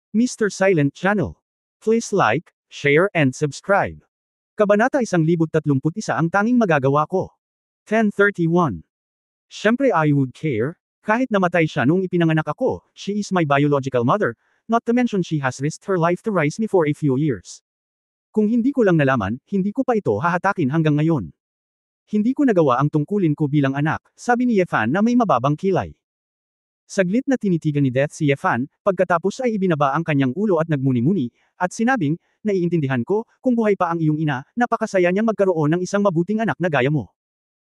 Mr. Silent Channel. Please like, share and subscribe. Kabanata 1031 ang tanging magagawa ko. 1031. Siyempre I would care, kahit namatay siya nung ipinanganak ako, she is my biological mother, not to mention she has risked her life to raise me for a few years. Kung hindi ko lang nalaman, hindi ko pa ito hahatakin hanggang ngayon. Hindi ko nagawa ang tungkulin ko bilang anak, sabi ni Yefan na may mababang kilay. Saglit na tinitigan ni Death si Yefan, pagkatapos ay ibinaba ang kanyang ulo at nagmuni-muni, at sinabing, naiintindihan ko, kung buhay pa ang iyong ina, napakasaya niyang magkaroon ng isang mabuting anak na gaya mo.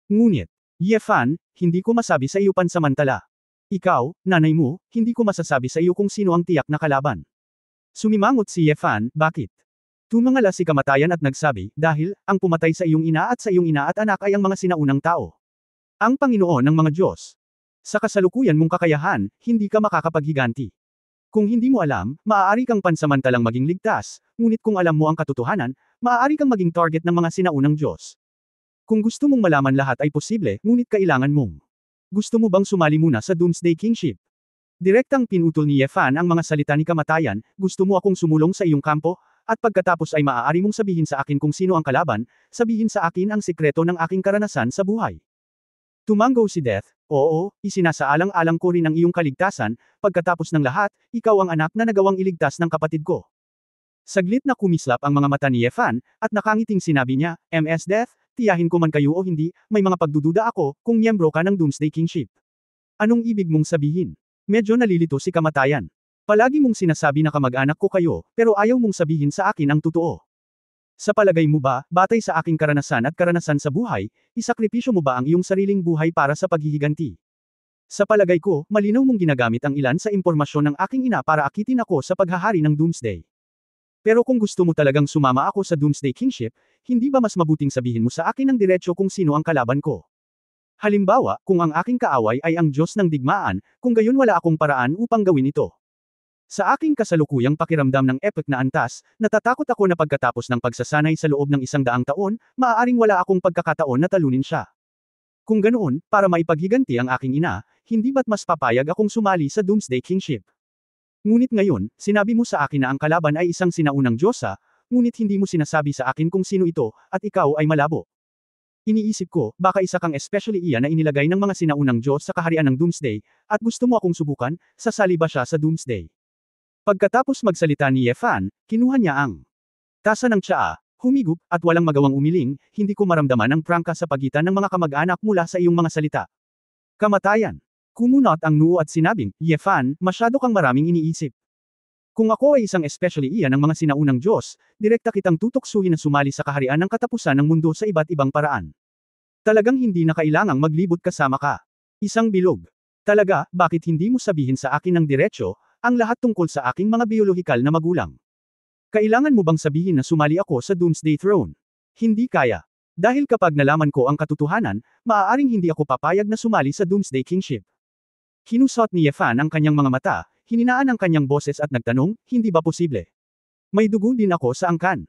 Ngunit, Yefan, hindi ko masabi sa iyo pansamantala. Ikaw, nanay mo, hindi ko masasabi sa iyo kung sino ang tiyak na kalaban. Sumimangot si Yefan, bakit? Tumangala si kamatayan at nagsabi, dahil, ang pumatay sa iyong ina at sa iyong ina at anak ay ang mga sinaunang tao. Ang Panginoon ng mga Diyos. Sa kasalukuyan mong kakayahan, hindi ka makakapaghiganti. Kung hindi mo alam, maaari kang pansamantalang maging ligtas, ngunit kung alam mo ang katotohanan, maaari kang maging target ng mga sinaunang Diyos. Kung gusto mong malaman lahat ay posible, ngunit kailangan mong. Gusto mo bang sumali muna sa Doomsday Kingship? Direktang pinutol ni Yefan ang mga salita ni kamatayan, gusto mo akong sumulong sa iyong kampo, at pagkatapos ay maaari mong sabihin sa akin kung sino ang kalaban, sabihin sa akin ang sikreto ng aking karanasan sa buhay. Tumango si Death, oo, isinasaalang-alang ko rin ang iyong kaligtasan, pagkatapos ng lahat, ikaw ang anak na nagawang iligtas ng kapatid ko. Saglit na kumislap ang mga mata ni Yefan, at nakangiting sinabi niya, MS Death, tiyahin ko man kayo o hindi, may mga pagdududa ako, kung miyembro ka ng Doomsday Kingship. Anong ibig mong sabihin? Medyo nalilito si kamatayan. Palagi mong sinasabi na kamag-anak ko kayo, pero ayaw mong sabihin sa akin ang totoo. Sa palagay mo ba, batay sa aking karanasan at karanasan sa buhay, isakripisyo mo ba ang iyong sariling buhay para sa paghihiganti? Sa palagay ko, malinaw mong ginagamit ang ilan sa impormasyon ng aking ina para akitin ako sa paghahari ng Doomsday. Pero kung gusto mo talagang sumama ako sa Doomsday Kingship, hindi ba mas mabuting sabihin mo sa akin ng diretsyo kung sino ang kalaban ko? Halimbawa, kung ang aking kaaway ay ang Diyos ng digmaan, kung gayon wala akong paraan upang gawin ito. Sa aking kasalukuyang pakiramdam ng epic na antas, natatakot ako na pagkatapos ng pagsasanay sa loob ng 100 taon, maaaring wala akong pagkakataon na talunin siya. Kung ganoon, para maipaghiganti ang aking ina, hindi ba't mas papayag akong sumali sa Doomsday Kingship? Ngunit ngayon, sinabi mo sa akin na ang kalaban ay isang sinaunang Diyosa, ngunit hindi mo sinasabi sa akin kung sino ito, at ikaw ay malabo. Iniisip ko, baka isa kang especially iyan na inilagay ng mga sinaunang Diyos sa kaharian ng Doomsday, at gusto mo akong subukan, sasali ba siya sa Doomsday? Pagkatapos magsalita ni Yefan, kinuha niya ang tasa ng tsaa, humigup, at walang magawang umiling, hindi ko maramdaman ang prangka sa pagitan ng mga kamag-anak mula sa iyong mga salita. Kamatayan. Kumunot ang noo at sinabing, Yefan, masyado kang maraming iniisip. Kung ako ay isang especially iyan ng mga sinaunang Diyos, direkta kitang tutoksuhin na sumali sa kaharian ng katapusan ng mundo sa iba't ibang paraan. Talagang hindi na kailangang maglibot kasama ka. Isang bilog. Talaga, bakit hindi mo sabihin sa akin ng diretsyo, ang lahat tungkol sa aking mga biolohikal na magulang? Kailangan mo bang sabihin na sumali ako sa Doomsday Throne? Hindi kaya. Dahil kapag nalaman ko ang katotohanan, maaaring hindi ako papayag na sumali sa Doomsday Kingship. Kinusot ni Yefan ang kanyang mga mata, hininaan ang kanyang boses at nagtanong, hindi ba posible? May dugo din ako sa angkan.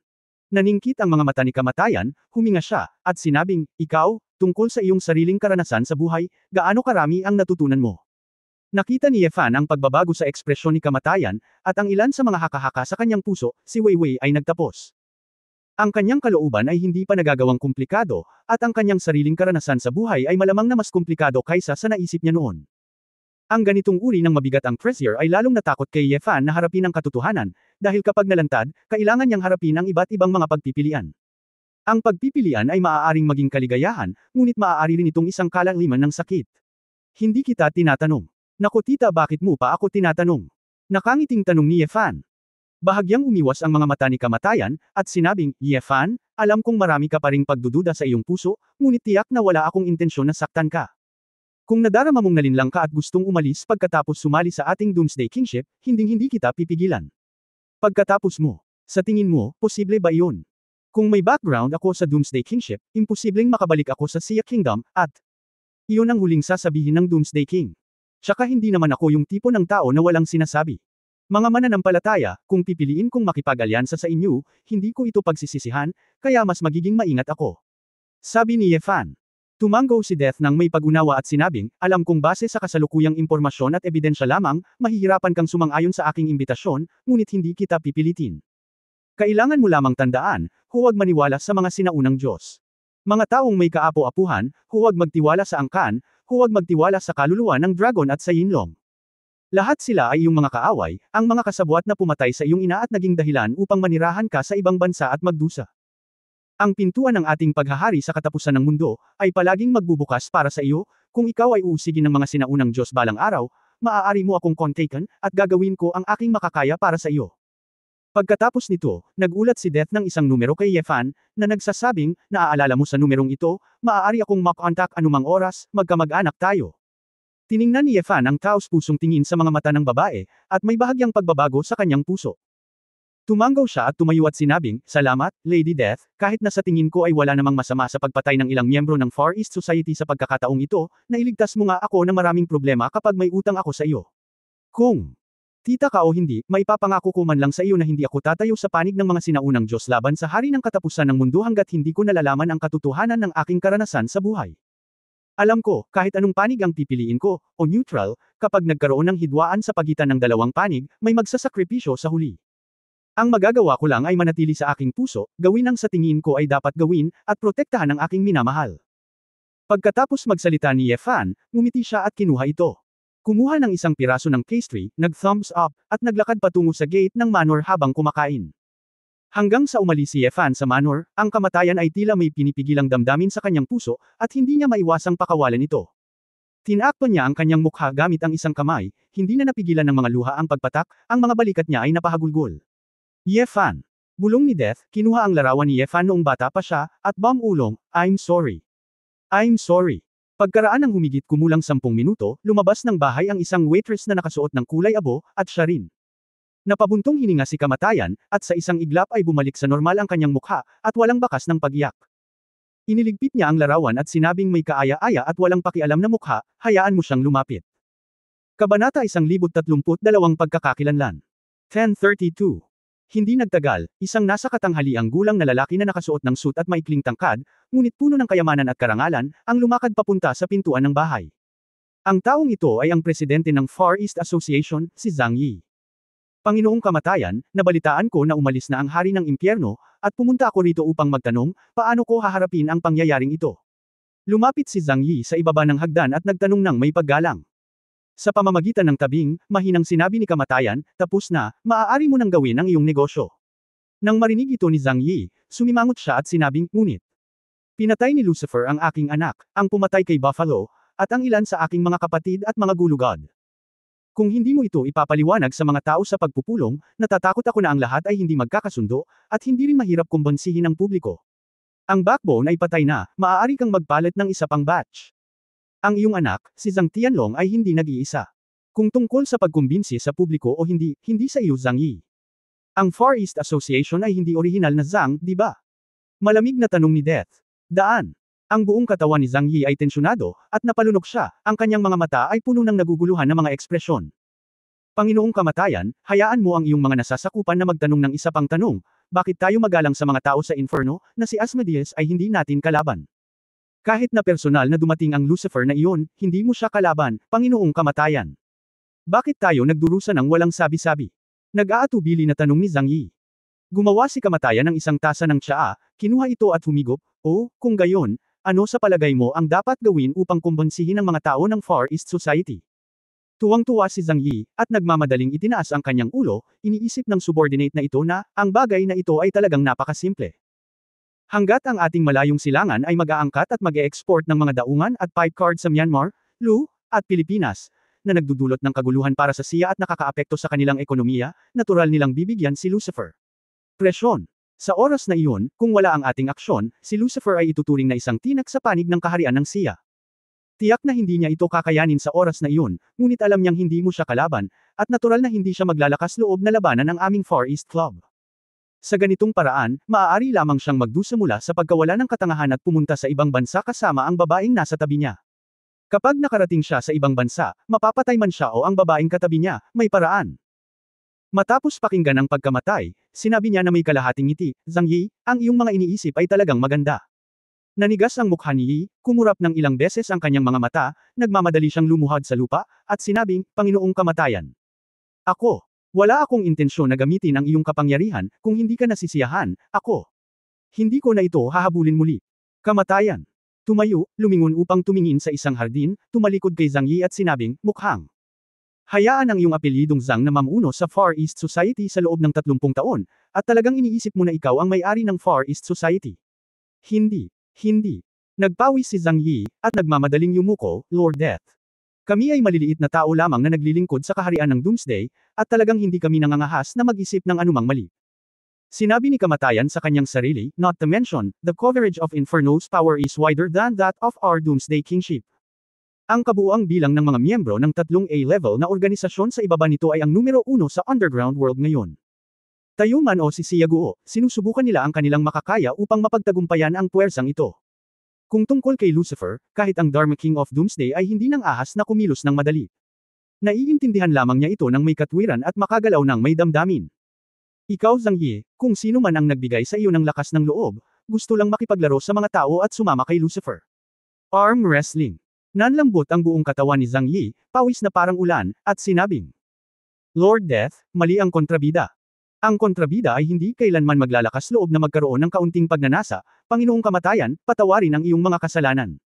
Naningkit ang mga mata ni kamatayan, huminga siya, at sinabing, ikaw, tungkol sa iyong sariling karanasan sa buhay, gaano karami ang natutunan mo? Nakita ni Yefan ang pagbabago sa ekspresyon ni kamatayan, at ang ilan sa mga haka-haka sa kanyang puso, si Weiwei ay nagtapos. Ang kanyang kalooban ay hindi pa nagagawang komplikado, at ang kanyang sariling karanasan sa buhay ay malamang na mas komplikado kaysa sa naisip niya noon. Ang ganitong uri ng mabigat ang pressure ay lalong natakot kay Yefan na harapin ang katotohanan, dahil kapag nalantad, kailangan niyang harapin ang iba't ibang mga pagpipilian. Ang pagpipilian ay maaaring maging kaligayahan, ngunit maaari rin itong isang kalaliman ng sakit. Hindi kita tinatanong. Naku tita, bakit mo pa ako tinatanong? Nakangiting tanong ni Yefan. Bahagyang umiwas ang mga mata ni kamatayan, at sinabing, Yefan, alam kong marami ka pa ring pagdududa sa iyong puso, ngunit tiyak na wala akong intensyon na saktan ka. Kung nadarama mong nalinlang ka at gustong umalis pagkatapos sumali sa ating Doomsday Kingship, hinding-hindi kita pipigilan. Pagkatapos mo, sa tingin mo, posible ba iyon? Kung may background ako sa Doomsday Kingship, imposibleng makabalik ako sa Sia Kingdom, at iyon ang huling sasabihin ng Doomsday King. Tsaka hindi naman ako yung tipo ng tao na walang sinasabi. Mga mananampalataya, kung pipiliin kong makipag-alyansa sa inyo, hindi ko ito pagsisisihan, kaya mas magiging maingat ako. Sabi ni Yefan. Tumango si Death nang may pag-unawa at sinabing, alam kong base sa kasalukuyang impormasyon at ebidensya lamang, mahihirapan kang sumang-ayon sa aking imbitasyon, ngunit hindi kita pipilitin. Kailangan mo lamang tandaan, huwag maniwala sa mga sinaunang Diyos. Mga taong may kaapo-apuhan, huwag magtiwala sa angkan, huwag magtiwala sa kaluluwa ng dragon at sa yinlong. Lahat sila ay iyong mga kaaway, ang mga kasabwat na pumatay sa iyong ina at naging dahilan upang manirahan ka sa ibang bansa at magdusa. Ang pintuan ng ating paghahari sa katapusan ng mundo, ay palaging magbubukas para sa iyo, kung ikaw ay uusigin ng mga sinaunang Diyos balang araw, maaari mo akong kontakin, at gagawin ko ang aking makakaya para sa iyo. Pagkatapos nito, nagulat si Death ng isang numero kay Yefan, na nagsasabing, naaalala mo sa numerong ito, maaari akong makontak anumang oras, magkamag-anak tayo. Tiningnan ni Yefan ang taos-pusong tingin sa mga mata ng babae, at may bahagyang pagbabago sa kanyang puso. Tumangaw siya at tumayo at sinabing, salamat, Lady Death, kahit na sa tingin ko ay wala namang masama sa pagpatay ng ilang miyembro ng Far East Society sa pagkakataong ito, nailigtas mo nga ako ng maraming problema kapag may utang ako sa iyo. Kung tita ka o hindi, maipapangako ko man lang sa iyo na hindi ako tatayo sa panig ng mga sinaunang Diyos laban sa hari ng katapusan ng mundo hanggat hindi ko nalalaman ang katotohanan ng aking karanasan sa buhay. Alam ko, kahit anong panig ang pipiliin ko, o neutral, kapag nagkaroon ng hidwaan sa pagitan ng dalawang panig, may magsasakripisyo sa huli. Ang magagawa ko lang ay manatili sa aking puso, gawin ang sa tingin ko ay dapat gawin, at protektahan ang aking minamahal. Pagkatapos magsalita ni Yefan, ngumiti siya at kinuha ito. Kumuha ng isang piraso ng pastry, nag-thumbs up, at naglakad patungo sa gate ng manor habang kumakain. Hanggang sa umalis si Yefan sa manor, ang kamatayan ay tila may pinipigilang damdamin sa kanyang puso, at hindi niya maiwasang pakawalan ito. Tinakpan niya ang kanyang mukha gamit ang isang kamay, hindi na napigilan ng mga luha ang pagpatak, ang mga balikat niya ay napahagulgol. Yefan. Bulong ni Death, kinuha ang larawan ni Yefan noong bata pa siya, at bumulong, I'm sorry. I'm sorry. Pagkaraan ng humigit kumulang 10 minuto, lumabas ng bahay ang isang waitress na nakasuot ng kulay abo, at siya rin. Napabuntong hininga si kamatayan, at sa isang iglap ay bumalik sa normal ang kanyang mukha, at walang bakas ng pag-iyak. Iniligpit niya ang larawan at sinabing may kaaya-aya at walang pakialam na mukha, hayaan mo siyang lumapit. Kabanata 1032 Pagkakakilanlan. 1032. Hindi nagtagal, isang nasa katanghaliang gulang na lalaki na nakasuot ng suit at maikling tangkad, ngunit puno ng kayamanan at karangalan, ang lumakad papunta sa pintuan ng bahay. Ang taong ito ay ang presidente ng Far East Association, si Zhang Yi. Panginoong kamatayan, nabalitaan ko na umalis na ang hari ng impyerno, at pumunta ako rito upang magtanong, paano ko haharapin ang pangyayaring ito. Lumapit si Zhang Yi sa ibaba ng hagdan at nagtanong ng may paggalang. Sa pamamagitan ng tabing, mahinang sinabi ni kamatayan, tapos na, maaari mo nang gawin ang iyong negosyo. Nang marinig ito ni Zhang Yi, sumimangot siya at sinabing, ngunit. Pinatay ni Lucifer ang aking anak, ang pumatay kay Buffalo, at ang ilan sa aking mga kapatid at mga gulugod. Kung hindi mo ito ipapaliwanag sa mga tao sa pagpupulong, natatakot ako na ang lahat ay hindi magkakasundo, at hindi rin mahirap kumbonsihin ang publiko. Ang backbone ay patay na, maaari kang magpalit ng isa pang batch. Ang iyong anak, si Zhang Tianlong ay hindi nag-iisa. Kung tungkol sa pagkumbinsi sa publiko o hindi, hindi sa iyo Zhang Yi. Ang Far East Association ay hindi orihinal na Zhang, di ba? Malamig na tanong ni Death. Daan. Ang buong katawan ni Zhang Yi ay tensyonado, at napalunok siya, ang kanyang mga mata ay puno ng naguguluhan na mga ekspresyon. Panginoong kamatayan, hayaan mo ang iyong mga nasasakupan na magtanong ng isa pang tanong, bakit tayo magalang sa mga tao sa inferno, na si Asmodeus ay hindi natin kalaban? Kahit na personal na dumating ang Lucifer na iyon, hindi mo siya kalaban, Panginoong kamatayan. Bakit tayo nagdurusa ng walang sabi-sabi? Nag-aatubili na tanong ni Zhang Yi. Gumawa si kamatayan ng isang tasa ng tsaa, kinuha ito at humigop, kung gayon, ano sa palagay mo ang dapat gawin upang kumbonsihin ang mga tao ng Far East Society? Tuwang-tuwa si Zhang Yi, at nagmamadaling itinaas ang kanyang ulo, iniisip ng subordinate na ito na, ang bagay na ito ay talagang napakasimple. Hanggat ang ating malayong silangan ay mag-aangkat at mag-e-export ng mga daungan at pipe card sa Myanmar, Lu, at Pilipinas, na nagdudulot ng kaguluhan para sa siya at nakakaapekto sa kanilang ekonomiya, natural nilang bibigyan si Lucifer. Presyon. Sa oras na iyon, kung wala ang ating aksyon, si Lucifer ay ituturing na isang tinak sa panig ng kaharian ng siya. Tiyak na hindi niya ito kakayanin sa oras na iyon, ngunit alam niyang hindi mo siya kalaban, at natural na hindi siya maglalakas loob na labanan ang aming Far East Club. Sa ganitong paraan, maaari lamang siyang magdusa mula sa pagkawala ng katangahan at pumunta sa ibang bansa kasama ang babaeng nasa tabi niya. Kapag nakarating siya sa ibang bansa, mapapatay man siya o ang babaeng katabi niya, may paraan. Matapos pakinggan ang pagkamatay, sinabi niya na may kalahating ngiti, Zhang Yi, ang iyong mga iniisip ay talagang maganda. Nanigas ang mukha ni Yi, kumurap ng ilang beses ang kanyang mga mata, nagmamadali siyang lumuhad sa lupa, at sinabing, Panginoong Kamatayan. Ako. Wala akong intensyon na gamitin ang iyong kapangyarihan, kung hindi ka nasisiyahan, ako. Hindi ko na ito hahabulin muli. Kamatayan. Tumayo, lumingon upang tumingin sa isang hardin, tumalikod kay Zhang Yi at sinabing, mukhang. Hayaan ang iyong apelyidong Zhang na mamuno sa Far East Society sa loob ng 30 taon, at talagang iniisip mo na ikaw ang may-ari ng Far East Society. Hindi. Hindi. Nagpawis si Zhang Yi, at nagmamadaling yumuko, Lord Death. Kami ay maliliit na tao lamang na naglilingkod sa kaharian ng Doomsday, at talagang hindi kami nangangahas na mag-isip ng anumang mali. Sinabi ni Kamatayan sa kanyang sarili, not to mention, the coverage of Inferno's power is wider than that of our Doomsday Kingship. Ang kabuuang bilang ng mga miyembro ng 3 A-level na organisasyon sa ibaba nito ay ang numero 1 sa underground world ngayon. Tayo man o si Siyaguo, sinusubukan nila ang kanilang makakaya upang mapagtagumpayan ang puwersang ito. Kung tungkol kay Lucifer, kahit ang Dharma King of Doomsday ay hindi nang ahas na kumilos ng madali. Naiintindihan lamang niya ito ng may katwiran at makagalaw ng may damdamin. Ikaw Zhang Yi, kung sino man ang nagbigay sa iyo ng lakas ng loob, gusto lang makipaglaro sa mga tao at sumama kay Lucifer. Arm wrestling. Nanlambot ang buong katawan ni Zhang Yi, pawis na parang ulan, at sinabing, Lord Death, mali ang kontrabida. Ang kontrabida ay hindi kailanman maglalakas loob na magkaroon ng kaunting pagnanasa, Panginoong Kamatayan, patawarin ang iyong mga kasalanan.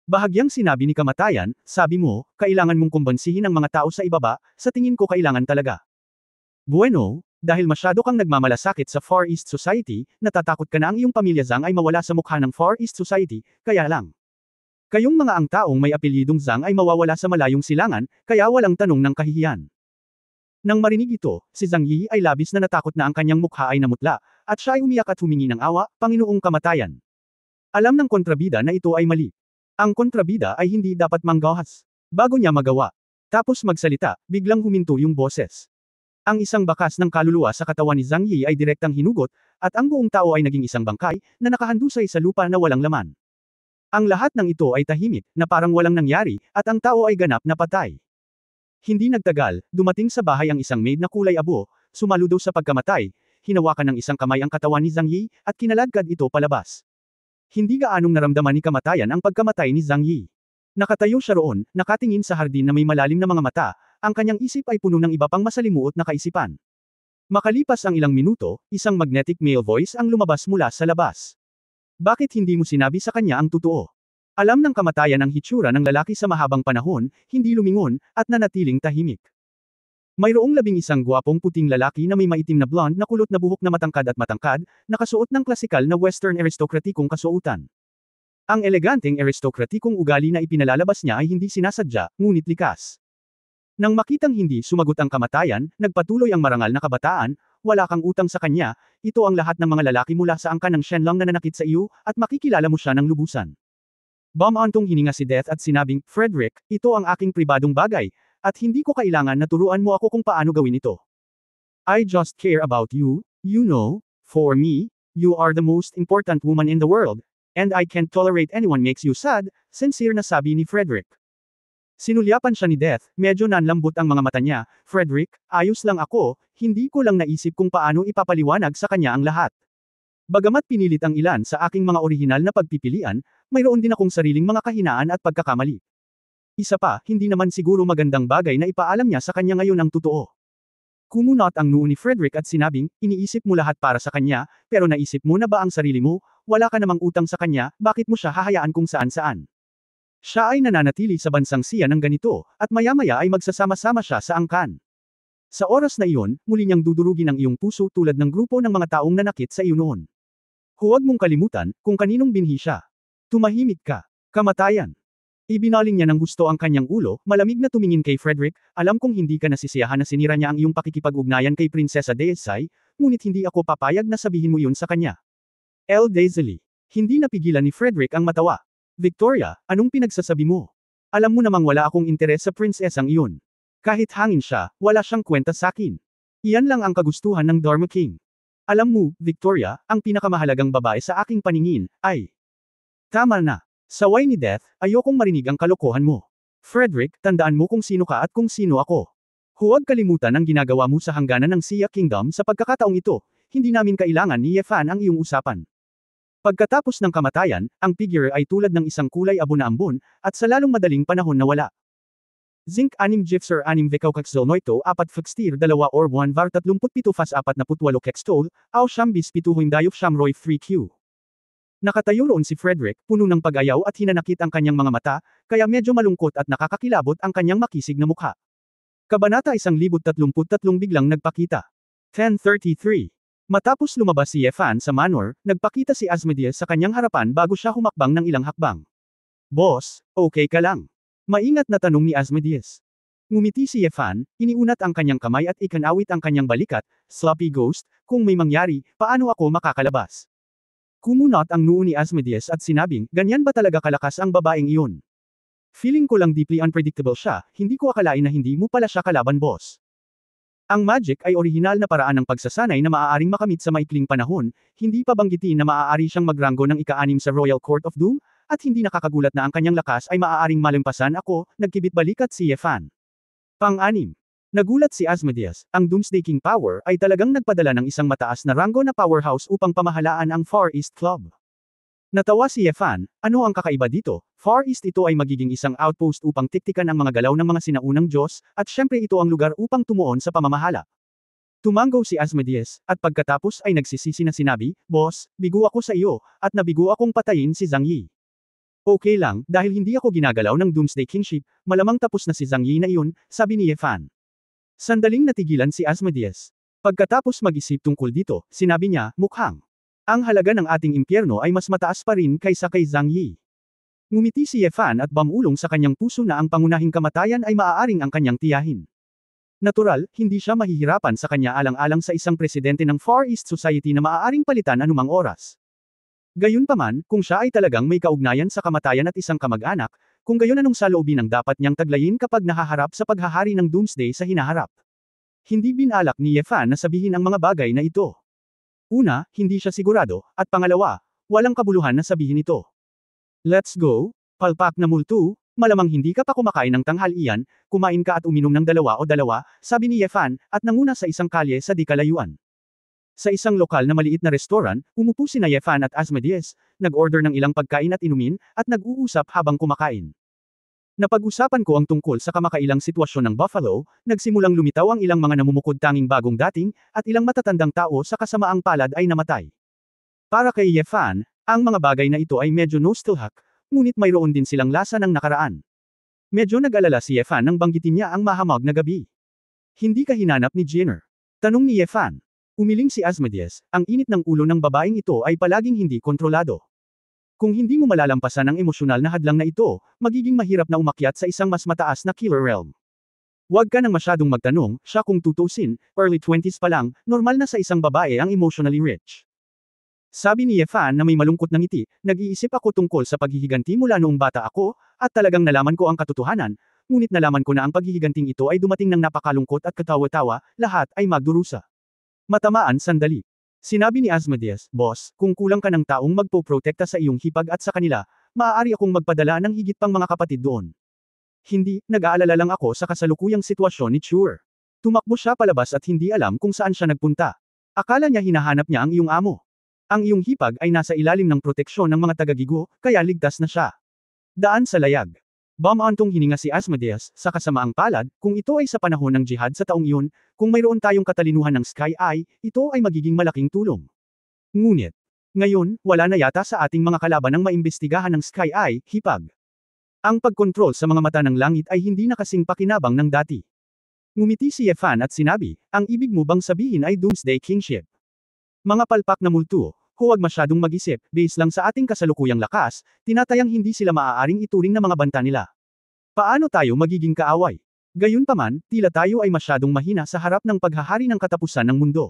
Bahagyang sinabi ni Kamatayan, sabi mo, kailangan mong kumbansihin ang mga tao sa ibaba, sa tingin ko kailangan talaga. Bueno, dahil masyado kang nagmamalasakit sa Far East Society, natatakot ka na ang iyong pamilya Zhang ay mawala sa mukha ng Far East Society, kaya lang. Kayong mga ang taong may apelyidong Zhang ay mawawala sa malayong silangan, kaya walang tanong ng kahihiyan. Nang marinig ito, si Zhang Yi ay labis na natakot na ang kanyang mukha ay namutla, at siya ay umiyak at humingi ng awa, Panginoong Kamatayan. Alam ng kontrabida na ito ay mali. Ang kontrabida ay hindi dapat manggahas. Bago niya magawa. Tapos magsalita, biglang huminto yung boses. Ang isang bakas ng kaluluwa sa katawan ni Zhang Yi ay direktang hinugot, at ang buong tao ay naging isang bangkay, na nakahandusay sa lupa na walang laman. Ang lahat ng ito ay tahimik, na parang walang nangyari, at ang tao ay ganap na patay. Hindi nagtagal, dumating sa bahay ang isang maid na kulay abo, sumaludo sa pagkamatay, hinawakan ng isang kamay ang katawan ni Zhang Yi, at kinaladkad ito palabas. Hindi gaanong naramdaman ni Kamatayan ang pagkamatay ni Zhang Yi. Nakatayo siya roon, nakatingin sa hardin na may malalim na mga mata, ang kanyang isip ay puno ng iba pang masalimuot na kaisipan. Makalipas ang ilang minuto, isang magnetic male voice ang lumabas mula sa labas. Bakit hindi mo sinabi sa kanya ang totoo? Alam ng Kamatayan ang hitsura ng lalaki sa mahabang panahon, hindi lumingon, at nanatiling tahimik. Mayroong 11 gwapong puting lalaki na may maitim na blonde na kulot na buhok na matangkad, nakasuot ng klasikal na western aristokratikong kasuotan. Ang eleganteng aristokratikong ugali na ipinalalabas niya ay hindi sinasadya, ngunit likas. Nang makitang hindi sumagot ang Kamatayan, nagpatuloy ang marangal na kabataan, wala kang utang sa kanya, ito ang lahat ng mga lalaki mula sa angkan ng Shenlong na nanakit sa iyo, at makikilala mo siya ng lubusan. Bumantong hininga si Death at sinabing, Frederick, ito ang aking pribadong bagay, at hindi ko kailangan na turuan mo ako kung paano gawin ito. I just care about you, you know, for me, you are the most important woman in the world, and I can't tolerate anyone makes you sad, sincere na sabi ni Frederick. Sinulyapan siya ni Death, medyo nanlambot ang mga mata niya, Frederick, ayos lang ako, hindi ko lang naisip kung paano ipapaliwanag sa kanya ang lahat. Bagamat pinilit ang ilan sa aking mga orihinal na pagpipilian, mayroon din akong sariling mga kahinaan at pagkakamali. Isa pa, hindi naman siguro magandang bagay na ipaalam niya sa kanya ngayon ang totoo. Kumunot ang noo ni Frederick at sinabing, iniisip mo lahat para sa kanya, pero naisip mo na ba ang sarili mo, wala ka namang utang sa kanya, bakit mo siya hahayaan kung saan-saan? Siya ay nananatili sa bansang siya ng ganito, at maya-maya ay magsasama-sama siya sa angkan. Sa oras na iyon, muli niyang dudurugin ang iyong puso tulad ng grupo ng mga taong nanakit sa iyo noon. Huwag mong kalimutan, kung kaninong binhi siya. Tumahimik ka. Kamatayan. Ibinaling niya ng gusto ang kanyang ulo, malamig na tumingin kay Frederick, alam kong hindi ka nasisiyahan na sinira niya ang iyong pakikipag-ugnayan kay Prinsesa Deesai, ngunit hindi ako papayag na sabihin mo yun sa kanya. El Dazeli. Hindi napigilan ni Frederick ang matawa. Victoria, anong pinagsasabi mo? Alam mo namang wala akong interes sa prinsesang iyon. Kahit hangin siya, wala siyang kwenta sakin. Iyan lang ang kagustuhan ng Dharma King. Alam mo, Victoria, ang pinakamahalagang babae sa aking paningin, ay... Tama na. Saway ni Death, ayokong marinig ang kalokohan mo. Frederick, tandaan mo kung sino ka at kung sino ako. Huwag kalimutan ang ginagawa mo sa hangganan ng Xia Kingdom sa pagkakataong ito, hindi namin kailangan ni Yefan ang iyong usapan. Pagkatapos ng kamatayan, ang figure ay tulad ng isang kulay abo na ambon, at sa lalong madaling panahon nawala. Zinc 6 Gypsum 6 Vekaukaxol Noito 4 Fxtir 2 or 1 var 37 Fas 48 Kextol, Aw Shambis Pituhoy Dayof Shamroy 3Q. Nakatayo roon si Frederick, puno ng pag-ayaw at hinanakit ang kanyang mga mata, kaya medyo malungkot at nakakakilabot ang kanyang makisig na mukha. Kabanata 1033 biglang nagpakita. 1033. Matapos lumabas si Yefan sa manor, nagpakita si Asmodeus sa kanyang harapan bago siya humakbang ng ilang hakbang. Boss, okay ka lang? Maingat na tanong ni Asmodeus. Ngumiti si Yefan, iniunat ang kanyang kamay at ikanawit ang kanyang balikat, sloppy ghost, kung may mangyari, paano ako makakalabas? Kumunot ang noo ni Asmodeus at sinabing, ganyan ba talaga kalakas ang babaeng iyon? Feeling ko lang deeply unpredictable siya, hindi ko akalain na hindi mo pala siya kalaban boss. Ang magic ay orihinal na paraan ng pagsasanay na maaaring makamit sa maikling panahon, hindi pa banggitin na maaari siyang magranggo ng ika-6 sa Royal Court of Doom, at hindi nakakagulat na ang kanyang lakas ay maaaring malampasan ako, nagkibit balikat si Yefan. Pang-6. Nagulat si Asmodeus, ang Doomsday King Power ay talagang nagpadala ng isang mataas na ranggo na powerhouse upang pamahalaan ang Far East Club. Natawa si Yefan, ano ang kakaiba dito? Far East ito ay magiging isang outpost upang tiktikan ang mga galaw ng mga sinaunang Diyos, at syempre ito ang lugar upang tumuon sa pamamahala. Tumango si Asmodeus, at pagkatapos ay nagsisisi na sinabi, Boss, bigo ako sa iyo, at nabigo akong patayin si Zhang Yi. Okay lang, dahil hindi ako ginagalaw ng Doomsday Kingship, malamang tapos na si Zhang Yi na iyon, sabi ni Yefan. Sandaling natigilan si Asmodeus. Pagkatapos mag-isip tungkol dito, sinabi niya, mukhang ang halaga ng ating impyerno ay mas mataas pa rin kaysa kay Zhang Yi. Ngumiti si Yefan at bamulong sa kanyang puso na ang pangunahing kamatayan ay maaaring ang kanyang tiyahin. Natural, hindi siya mahihirapan sa kanya alang-alang sa isang presidente ng Far East Society na maaaring palitan anumang oras. Gayunpaman, kung siya ay talagang may kaugnayan sa kamatayan at isang kamag-anak, kung gayon anong saloobin ang dapat niyang taglayin kapag nahaharap sa paghahari ng Doomsday sa hinaharap. Hindi binalak ni Yefan na sabihin ang mga bagay na ito. Una, hindi siya sigurado, at pangalawa, walang kabuluhan na sabihin ito. Let's go, palpak na multo, malamang hindi ka pa kumakain ng tanghalian, kumain ka at uminom ng dalawa, sabi ni Yefan, at nanguna sa isang kalye sa di kalayuan. Sa isang lokal na maliit na restaurant, umupo sina Yefan at Asmodeus, nag-order ng ilang pagkain at inumin, at nag-uusap habang kumakain. Napag-usapan ko ang tungkol sa kamakailang sitwasyon ng Buffalo, nagsimulang lumitaw ang ilang mga namumukod tanging bagong dating, at ilang matatandang tao sa kasamaang palad ay namatay. Para kay Yefan, ang mga bagay na ito ay medyo nostalgic, ngunit mayroon din silang lasa ng nakaraan. Medyo nag-alala si Yefan nang banggitin niya ang mahamog na gabi. Hindi ka hinanap ni Jenner? Tanong ni Yefan. Umiling si Asmodeus, ang init ng ulo ng babaeng ito ay palaging hindi kontrolado. Kung hindi mo malalampasan ang emosyonal na hadlang na ito, magiging mahirap na umakyat sa isang mas mataas na killer realm. Huwag ka nang masyadong magtanong, siya kung tutusin, early 20s pa lang, normal na sa isang babae ang emotionally rich. Sabi ni Yefan na may malungkot na ngiti, nag-iisip ako tungkol sa paghihiganti mula noong bata ako, at talagang nalaman ko ang katotohanan, ngunit nalaman ko na ang paghihiganting ito ay dumating ng napakalungkot at katawa-tawa, lahat ay magdurusa. Matamaan sandali. Sinabi ni Asmodeus, Boss, kung kulang ka ng taong magpoprotekta sa iyong hipag at sa kanila, maaari akong magpadala ng higit pang mga kapatid doon. Hindi, nag-aalala lang ako sa kasalukuyang sitwasyon ni Chur. Tumakbo siya palabas at hindi alam kung saan siya nagpunta. Akala niya hinahanap niya ang iyong amo. Ang iyong hipag ay nasa ilalim ng proteksyon ng mga tagagigo, kaya ligtas na siya. Daan sa layag. Bumantong hininga si Asmodeus, sa kasamaang palad, kung ito ay sa panahon ng jihad sa taong iyon, kung mayroon tayong katalinuhan ng Sky Eye, ito ay magiging malaking tulong. Ngunit, ngayon, wala na yata sa ating mga kalaban ang maimbestigahan ng Sky Eye, hipag. Ang pagkontrol sa mga mata ng langit ay hindi na kasing pakinabang ng dati. Ngumiti si Yefan at sinabi, ang ibig mo bang sabihin ay Doomsday Kingship? Mga palpak na multo, huwag masyadong mag-isip, base lang sa ating kasalukuyang lakas, tinatayang hindi sila maaaring ituring na mga banta nila. Paano tayo magiging kaaway? Gayunpaman, tila tayo ay masyadong mahina sa harap ng paghahari ng katapusan ng mundo.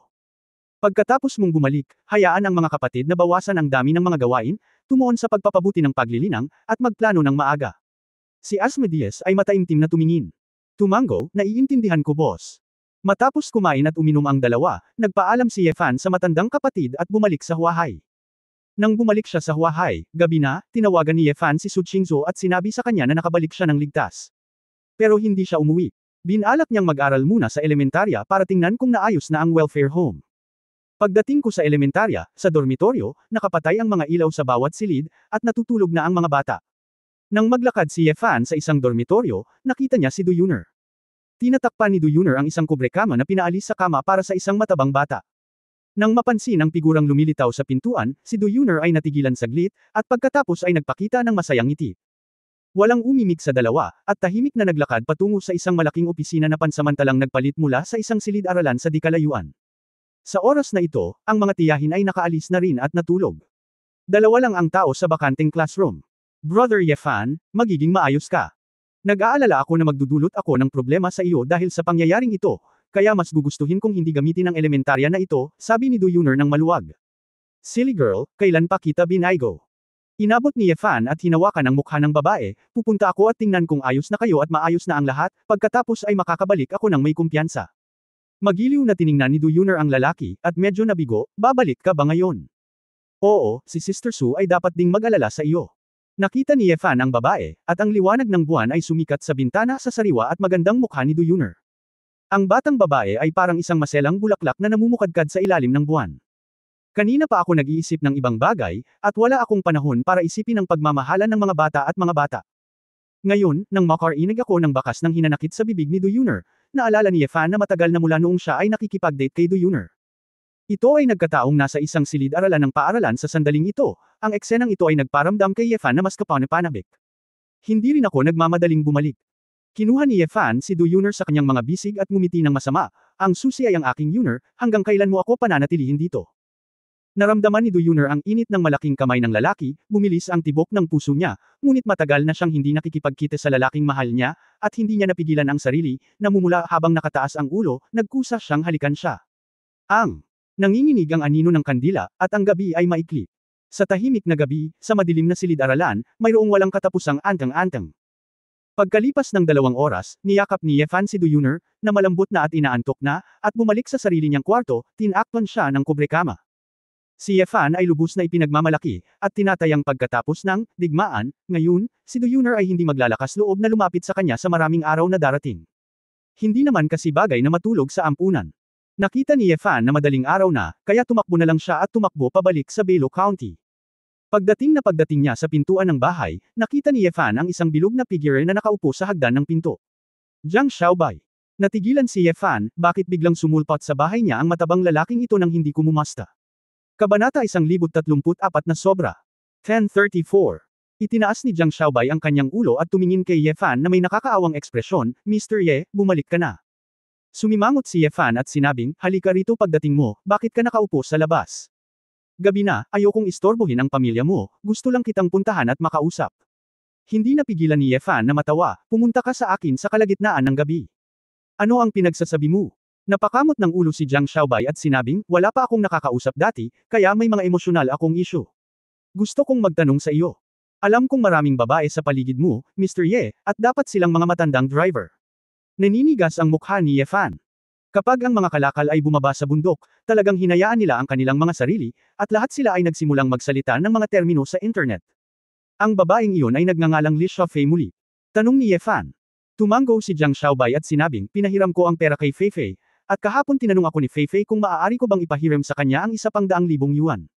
Pagkatapos mong bumalik, hayaan ang mga kapatid na bawasan ang dami ng mga gawain, tumuon sa pagpapabuti ng paglilinang, at magplano ng maaga. Si Asmodeus ay mataimtim na tumingin. Tumango, naiintindihan ko boss. Matapos kumain at uminom ang dalawa, nagpaalam si Yefan sa matandang kapatid at bumalik sa Huahay. Nang bumalik siya sa Huahay, gabi na, tinawagan ni Yefan si Su Qingzhou at sinabi sa kanya na nakabalik siya ng ligtas. Pero hindi siya umuwi. Binalak niyang mag-aral muna sa elementarya para tingnan kung naayos na ang welfare home. Pagdating ko sa elementarya, sa dormitoryo, nakapatay ang mga ilaw sa bawat silid, at natutulog na ang mga bata. Nang maglakad si Yefan sa isang dormitoryo, nakita niya si Duyuner. Tinatakpan ni Duyuner ang isang kubrekama na pinaalis sa kama para sa isang matabang bata. Nang mapansin ang figurang lumilitaw sa pintuan, si Duyuner ay natigilan saglit, at pagkatapos ay nagpakita ng masayang ngiti. Walang umimik sa dalawa, at tahimik na naglakad patungo sa isang malaking opisina na pansamantalang nagpalit mula sa isang silid-aralan sa di-kalayuan. Sa oras na ito, ang mga tiyahin ay nakaalis na rin at natulog. Dalawa lang ang tao sa bakanteng classroom. Brother Yefan, magiging maayos ka. Nag-aalala ako na magdudulot ako ng problema sa iyo dahil sa pangyayaring ito, kaya mas gugustuhin kong hindi gamitin ang elementarya na ito, sabi ni Duyuner ng maluwag. Silly girl, kailan pa kita binaygo? Inabot ni Yefan at hinawakan ang mukha ng babae, pupunta ako at tingnan kung ayos na kayo at maayos na ang lahat, pagkatapos ay makakabalik ako ng may kumpiyansa. Magiliw na tiningnan ni Duyuner ang lalaki, at medyo nabigo, babalik ka ba ngayon? Oo, si Sister Sue ay dapat ding mag-alala sa iyo. Nakita ni Yefan ang babae, at ang liwanag ng buwan ay sumikat sa bintana sa sariwa at magandang mukha ni Duyuner. Ang batang babae ay parang isang maselang bulaklak na namumukadkad sa ilalim ng buwan. Kanina pa ako nag-iisip ng ibang bagay, at wala akong panahon para isipin ang pagmamahalan ng mga bata at mga bata. Ngayon, nang makarinig ako ng bakas ng hinanakit sa bibig ni Duyuner, naalala ni Yefan na matagal na mula noong siya ay nakikipag-date kay Duyuner. Ito ay nagkataong nasa isang silid-aralan ng paaralan sa sandaling ito, ang eksenang ito ay nagparamdam kay Yefan na mas kapanapanabik. Hindi rin ako nagmamadaling bumalik. Kinuha ni Yefan si Duyuner sa kanyang mga bisig at ngumiti ng masama, ang susi ay ang aking Yuner, hanggang kailan mo ako pananatilihin dito? Naramdaman ni Duyuner ang init ng malaking kamay ng lalaki, bumilis ang tibok ng puso niya, ngunit matagal na siyang hindi nakikipagkita sa lalaking mahal niya, at hindi niya napigilan ang sarili, namumula habang nakataas ang ulo, nagkusa siyang halikan siya. Nanginginig ang anino ng kandila, at ang gabi ay maikli. Sa tahimik na gabi, sa madilim na silid-aralan, mayroong walang katapusang anteng-anteng. Pagkalipas ng 2 oras, niyakap ni Yefan si Duyuner, na malambot na at inaantok na, at bumalik sa sarili niyang kwarto, tinakpan siya ng kubrekama. Si Yefan ay lubos na ipinagmamalaki, at tinatayang pagkatapos ng digmaan, ngayon, si Duyuner ay hindi maglalakas loob na lumapit sa kanya sa maraming araw na darating. Hindi naman kasi bagay na matulog sa ampunan. Nakita ni Yefan na madaling araw na, kaya tumakbo na lang siya at tumakbo pabalik sa Belo County. Pagdating niya sa pintuan ng bahay, nakita ni Yefan ang isang bilog na figure na nakaupo sa hagdan ng pinto. Jiang Xiaobay. Natigilan si Yefan, bakit biglang sumulpot sa bahay niya ang matabang lalaking ito nang hindi kumumasta. Kabanata 1034 na sobra. 1034. Itinaas ni Jiang Xiaobay ang kanyang ulo at tumingin kay Yefan na may nakakaawang ekspresyon, Mr. Ye, bumalik ka na. Sumimangot si Yefan at sinabing, halika rito pagdating mo, bakit ka nakaupo sa labas? Gabi na, ayokong istorbohin ang pamilya mo, gusto lang kitang puntahan at makausap. Hindi napigilan ni Yefan na matawa, pumunta ka sa akin sa kalagitnaan ng gabi. Ano ang pinagsasabi mo? Napakamot ng ulo si Jiang Xiaobay at sinabing, wala pa akong nakakausap dati, kaya may mga emosyonal akong issue. Gusto kong magtanong sa iyo. Alam kong maraming babae sa paligid mo, Mr. Ye, at dapat silang mga matandang driver. Naninigas ang mukha ni Yefan. Kapag ang mga kalakal ay bumaba sa bundok, talagang hinayaan nila ang kanilang mga sarili, at lahat sila ay nagsimulang magsalita ng mga termino sa internet. Ang babaeng iyon ay nagngangalang Li Xiaofei muli. Tanong ni Yefan. Tumango si Jiang Xiaobay at sinabing, pinahiram ko ang pera kay Feifei, at kahapon tinanong ako ni Feifei kung maaari ko bang ipahiram sa kanya ang 100,000 yuan.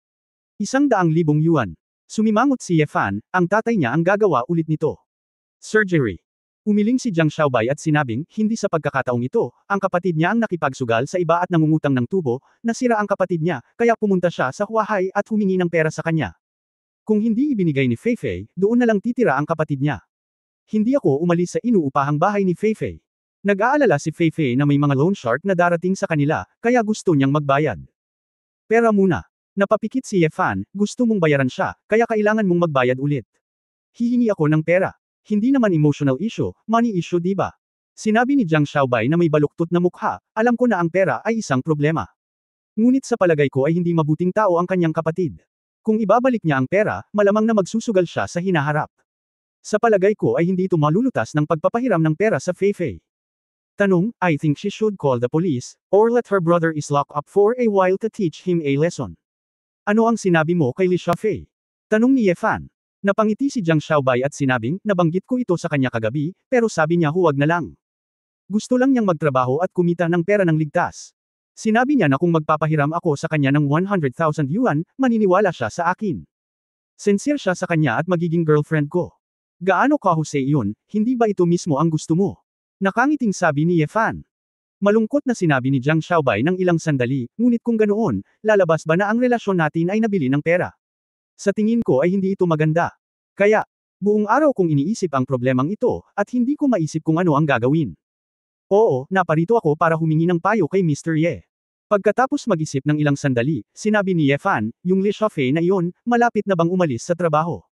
100,000 yuan. Sumimangot si Yefan, ang tatay niya ang gagawa ulit nito. Surgery. Umiling si Jiang Xiaobay at sinabing, hindi sa pagkakataong ito, ang kapatid niya ang nakipagsugal sa iba at nangungutang ng tubo, nasira ang kapatid niya, kaya pumunta siya sa Huahai at humingi ng pera sa kanya. Kung hindi ibinigay ni Feifei, doon na lang titira ang kapatid niya. Hindi ako umalis sa inuupahang bahay ni Feifei. Nag-aalala si Feifei na may mga loan shark na darating sa kanila, kaya gusto niyang magbayad. Pera muna. Napapikit si Yefan, gusto mong bayaran siya, kaya kailangan mong magbayad ulit. Hihingi ako ng pera. Hindi naman emotional issue, money issue diba? Sinabi ni Jiang Xiaobay na may baluktot na mukha, alam ko na ang pera ay isang problema. Ngunit sa palagay ko ay hindi mabuting tao ang kanyang kapatid. Kung ibabalik niya ang pera, malamang na magsusugal siya sa hinaharap. Sa palagay ko ay hindi ito malulutas ng pagpapahiram ng pera sa Feifei. Tanong, I think she should call the police, or let her brother is locked up for a while to teach him a lesson. Ano ang sinabi mo kay Li Xiaofei? Tanong ni Yefan. Napangiti si Jiang Xiaobay at sinabing, nabanggit ko ito sa kanya kagabi, pero sabi niya huwag na lang. Gusto lang niyang magtrabaho at kumita ng pera ng ligtas. Sinabi niya na kung magpapahiram ako sa kanya ng 100,000 yuan, maniniwala siya sa akin. Sincere siya sa kanya at magiging girlfriend ko. Gaano kahusay iyon, hindi ba ito mismo ang gusto mo? Nakangiting sabi ni Ye Fan. Malungkot na sinabi ni Jiang Xiaobai ng ilang sandali, ngunit kung ganoon, lalabas ba na ang relasyon natin ay nabili ng pera? Sa tingin ko ay hindi ito maganda. Kaya, buong araw kong iniisip ang problemang ito, at hindi ko maisip kung ano ang gagawin. Oo, naparito ako para humingi ng payo kay Mr. Ye. Pagkatapos mag-isip ng ilang sandali, sinabi ni Ye Fan, yung Li Shafei na iyon, malapit na bang umalis sa trabaho?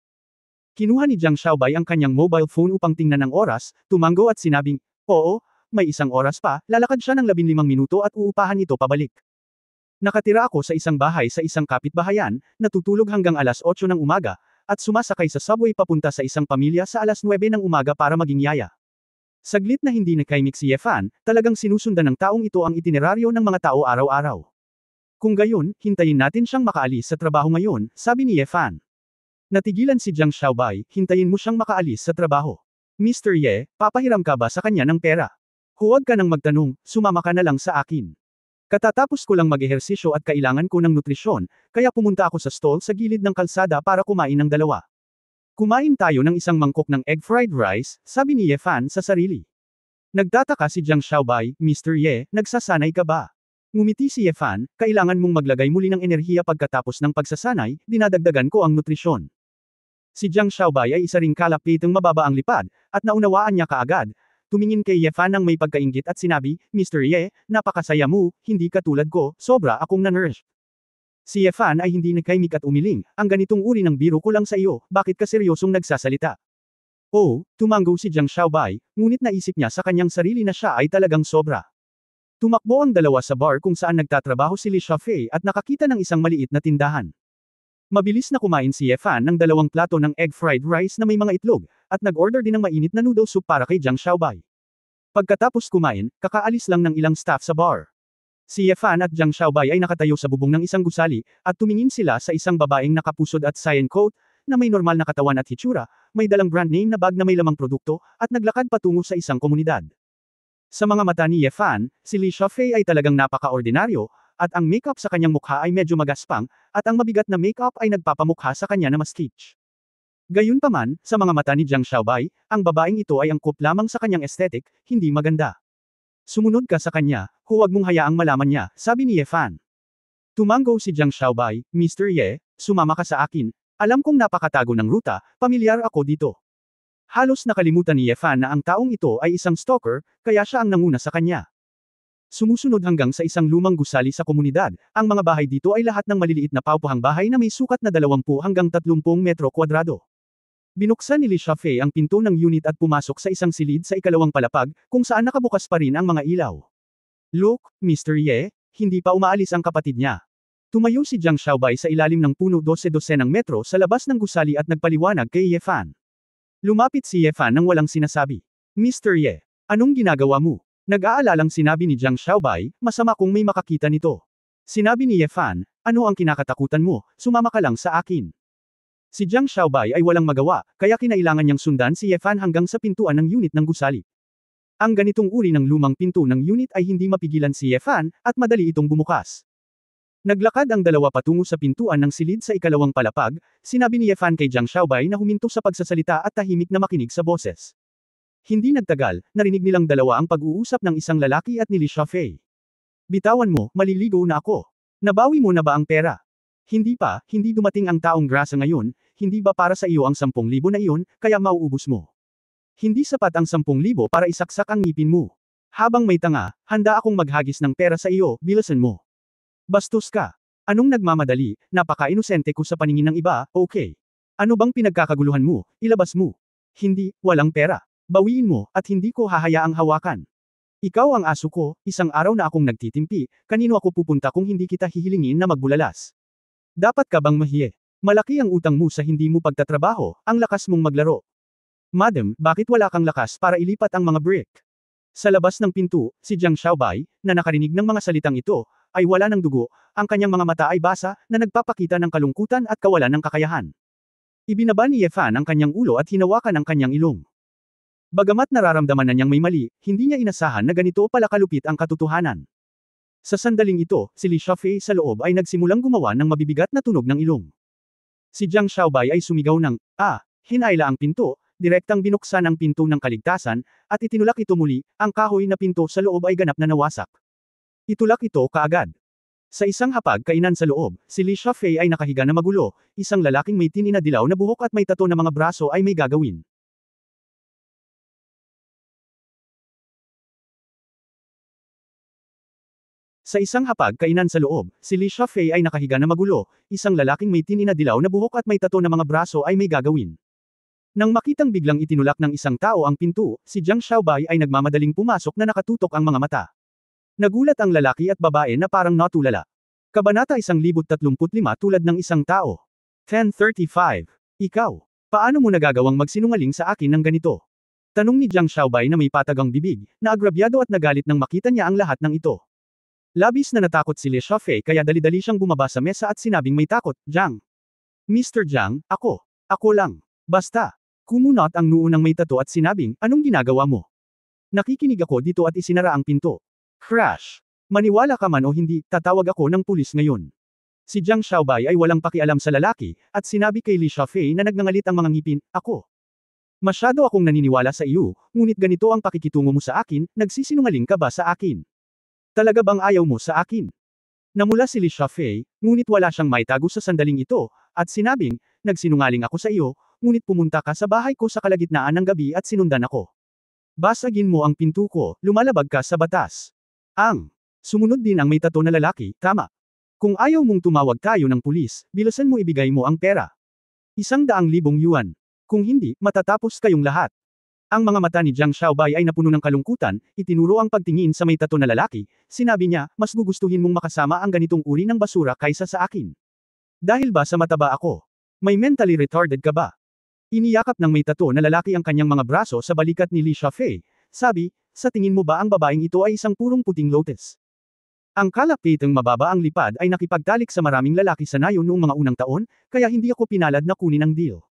Kinuha ni Jiang Xiaobai ang kanyang mobile phone upang tingnan ang oras, tumango at sinabing, oo, may isang oras pa, lalakad siya ng 15 minuto at uupahan ito pabalik. Nakatira ako sa isang bahay sa isang kapitbahayan, natutulog hanggang alas 8 ng umaga, at sumasakay sa subway papunta sa isang pamilya sa alas 9 ng umaga para maging yaya. Saglit na hindi nakaimik si Ye Fan, talagang sinusundan ng taong ito ang itineraryo ng mga tao araw-araw. Kung gayon, hintayin natin siyang makaalis sa trabaho ngayon, sabi ni Ye Fan. Natigilan si Jiang Xiaobai, hintayin mo siyang makaalis sa trabaho. Mr. Ye, papahiram ka ba sa kanya ng pera? Huwag ka nang magtanong, sumama ka na lang sa akin. Katatapos ko lang mag-ehersisyo at kailangan ko ng nutrisyon, kaya pumunta ako sa stall sa gilid ng kalsada para kumain ng dalawa. Kumain tayo ng isang mangkok ng egg fried rice, sabi ni Ye Fan sa sarili. Nagtataka si Jiang Xiaobai, Mr. Ye, nagsasanay ka ba? Ngumiti si Ye Fan, kailangan mong maglagay muli ng enerhiya pagkatapos ng pagsasanay, dinadagdagan ko ang nutrisyon. Si Jiang Xiaobai ay isa ring kalapitang mababa ang lipad, at naunawaan niya kaagad. Tumingin kay Ye Fan ng may pagkainggit at sinabi, Mr. Ye, napakasaya mo, hindi katulad ko, sobra akong na-nourish. Si Ye Fan ay hindi nakaimik at umiling, ang ganitong uri ng biro ko lang sa iyo, bakit ka seryosong nagsasalita? Oh, tumango si Jiang Xiaobai, ngunit naisip niya sa kanyang sarili na siya ay talagang sobra. Tumakbo ang dalawa sa bar kung saan nagtatrabaho si Li Shafei at nakakita ng isang maliit na tindahan. Mabilis na kumain si Ye Fan ng 2 plato ng egg fried rice na may mga itlog, at nag-order din ng mainit na noodle soup para kay Jiang Xiaobai. Pagkatapos kumain, kakaalis lang ng ilang staff sa bar. Si Ye Fan at Jiang Xiaobai ay nakatayo sa bubong ng isang gusali, at tumingin sila sa isang babaeng nakapusod at cyan coat, na may normal na katawan at hitsura, may dalang brand name na bag na may lamang produkto, at naglakad patungo sa isang komunidad. Sa mga mata ni Ye Fan, si Li Shafei ay talagang napaka-ordinaryo, at ang makeup sa kanyang mukha ay medyo magaspang, at ang mabigat na makeup ay nagpapamukha sa kanya na mas kitsch. Gayunpaman, sa mga mata ni Jiang Xiaobai, ang babaeng ito ay angkop lamang sa kanyang aesthetic, hindi maganda. Sumunod ka sa kanya, huwag mong hayaang malaman niya, sabi ni Ye Fan. Tumango si Jiang Xiaobai, Mr. Ye, sumama ka sa akin, alam kong napakatago ng ruta, pamilyar ako dito. Halos nakalimutan ni Ye Fan na ang taong ito ay isang stalker, kaya siya ang nanguna sa kanya. Sumusunod hanggang sa isang lumang gusali sa komunidad, ang mga bahay dito ay lahat ng maliliit na paupuhang bahay na may sukat na 20 hanggang 30 metro kwadrado. Binuksan ni Li Shafei ang pinto ng unit at pumasok sa isang silid sa ikalawang palapag, kung saan nakabukas pa rin ang mga ilaw. Look, Mr. Ye, hindi pa umaalis ang kapatid niya. Tumayo si Jiang Xiaobai sa ilalim ng puno 12-12 ng metro sa labas ng gusali at nagpaliwanag kay Ye Fan. Lumapit si Ye Fan nang walang sinasabi. Mr. Ye, anong ginagawa mo? Nag-aalalang sinabi ni Jiang Xiaobai, masama kung may makakita nito. Sinabi ni Ye Fan, ano ang kinakatakutan mo, sumama ka lang sa akin. Si Jiang Xiaobai ay walang magawa, kaya kinailangan niyang sundan si Ye Fan hanggang sa pintuan ng unit ng gusali. Ang ganitong uri ng lumang pinto ng unit ay hindi mapigilan si Ye Fan, at madali itong bumukas. Naglakad ang dalawa patungo sa pintuan ng silid sa ikalawang palapag, sinabi ni Ye Fan kay Jiang Xiaobai na huminto sa pagsasalita at tahimik na makinig sa boses. Hindi nagtagal, narinig nilang dalawa ang pag-uusap ng isang lalaki at ni Li Shafei. Bitawan mo, maliligo na ako. Nabawi mo na ba ang pera? Hindi pa, hindi dumating ang taong grasa ngayon, hindi ba para sa iyo ang 10,000 na iyon, kaya mauubos mo. Hindi sapat ang 10,000 para isaksak ang ngipin mo. Habang may tanga, handa akong maghagis ng pera sa iyo, bilasan mo. Bastos ka. Anong nagmamadali, napaka-inosente ko sa paningin ng iba, okay. Ano bang pinagkakaguluhan mo, ilabas mo. Hindi, walang pera. Bawiin mo, at hindi ko hahayaang hawakan. Ikaw ang aso ko, isang araw na akong nagtitimpi, kanino ako pupunta kung hindi kita hihilingin na magbulalas? Dapat ka bang mahiye? Malaki ang utang mo sa hindi mo pagtatrabaho, ang lakas mong maglaro. Madam, bakit wala kang lakas para ilipat ang mga brick? Sa labas ng pinto, si Jiang Xiaobai, na nakarinig ng mga salitang ito, ay wala ng dugo, ang kanyang mga mata ay basa, na nagpapakita ng kalungkutan at kawalan ng kakayahan. Ibinaba ni Ye Fan ang kanyang ulo at hinawakan ang kanyang ilong. Bagamat nararamdaman na niyang may mali, hindi niya inasahan na ganito pala kalupit ang katotohanan. Sa sandaling ito, si Li Shafei sa loob ay nagsimulang gumawa ng mabibigat na tunog ng ilong. Si Jiang Xiaobai ay sumigaw ng, hinayla ang pinto, direktang binuksan ang pinto ng kaligtasan, at itinulak ito muli, ang kahoy na pinto sa loob ay ganap na nawasak. Itulak ito kaagad. Sa isang hapag-kainan sa loob, si Li Shafei ay nakahiga na magulo, isang lalaking may tini na dilaw na buhok at may tato na mga braso ay may gagawin. Sa isang hapag-kainan sa loob, si Li Shafei ay nakahiga na magulo, isang lalaking may tini na dilaw na buhok at may tato na mga braso ay may gagawin. Nang makitang biglang itinulak ng isang tao ang pinto, si Jiang Xiaobai ay nagmamadaling pumasok na nakatutok ang mga mata. Nagulat ang lalaki at babae na parang natulala. Kabanata 1035 tulad ng isang tao. 1035. Ikaw, paano mo nagagawang magsinungaling sa akin ng ganito? Tanong ni Jiang Xiaobai na may patagang bibig, na agrabyado at nagalit nang makita niya ang lahat ng ito. Labis na natakot si Li Shafei kaya dali-dali siyang bumaba sa mesa at sinabing may takot, Jiang. Mr. Jiang, ako lang. Basta. Kumunot ang noo ng may tato at sinabing, anong ginagawa mo? Nakikinig ako dito at isinara ang pinto. Crash. Maniwala ka man o hindi, tatawag ako ng pulis ngayon. Si Jiang Xiaobai ay walang pakialam sa lalaki, at sinabi kay Li Shafei na nagngangalit ang mga ngipin, ako. Masyado akong naniniwala sa iyo, ngunit ganito ang pakikitungo mo sa akin, nagsisinungaling ka ba sa akin? Talaga bang ayaw mo sa akin? Namula si Li Shafei, ngunit wala siyang maitago sa sandaling ito, at sinabing, nagsinungaling ako sa iyo, ngunit pumunta ka sa bahay ko sa kalagitnaan ng gabi at sinundan ako. Basagin mo ang pinto ko, lumalabag ka sa batas. Sumunod din ang may tato na lalaki, tama. Kung ayaw mong tumawag tayo ng pulis, bilusan mo ibigay mo ang pera. 100,000 yuan. Kung hindi, matatapos kayong lahat. Ang mga mata ni Jiang Xiaobai ay napuno ng kalungkutan, itinuro ang pagtingin sa may tato na lalaki, sinabi niya, mas gugustuhin mong makasama ang ganitong uri ng basura kaysa sa akin. Dahil ba sa mataba ako? May mentally retarded ka ba? Iniyakap ng may tato na lalaki ang kanyang mga braso sa balikat ni Li Shafei, sabi, sa tingin mo ba ang babaeng ito ay isang purong puting lotus? Ang kalapitang mababa ang lipad ay nakipagtalik sa maraming lalaki sa nayon noong mga unang taon, kaya hindi ako pinalad na kunin ang deal.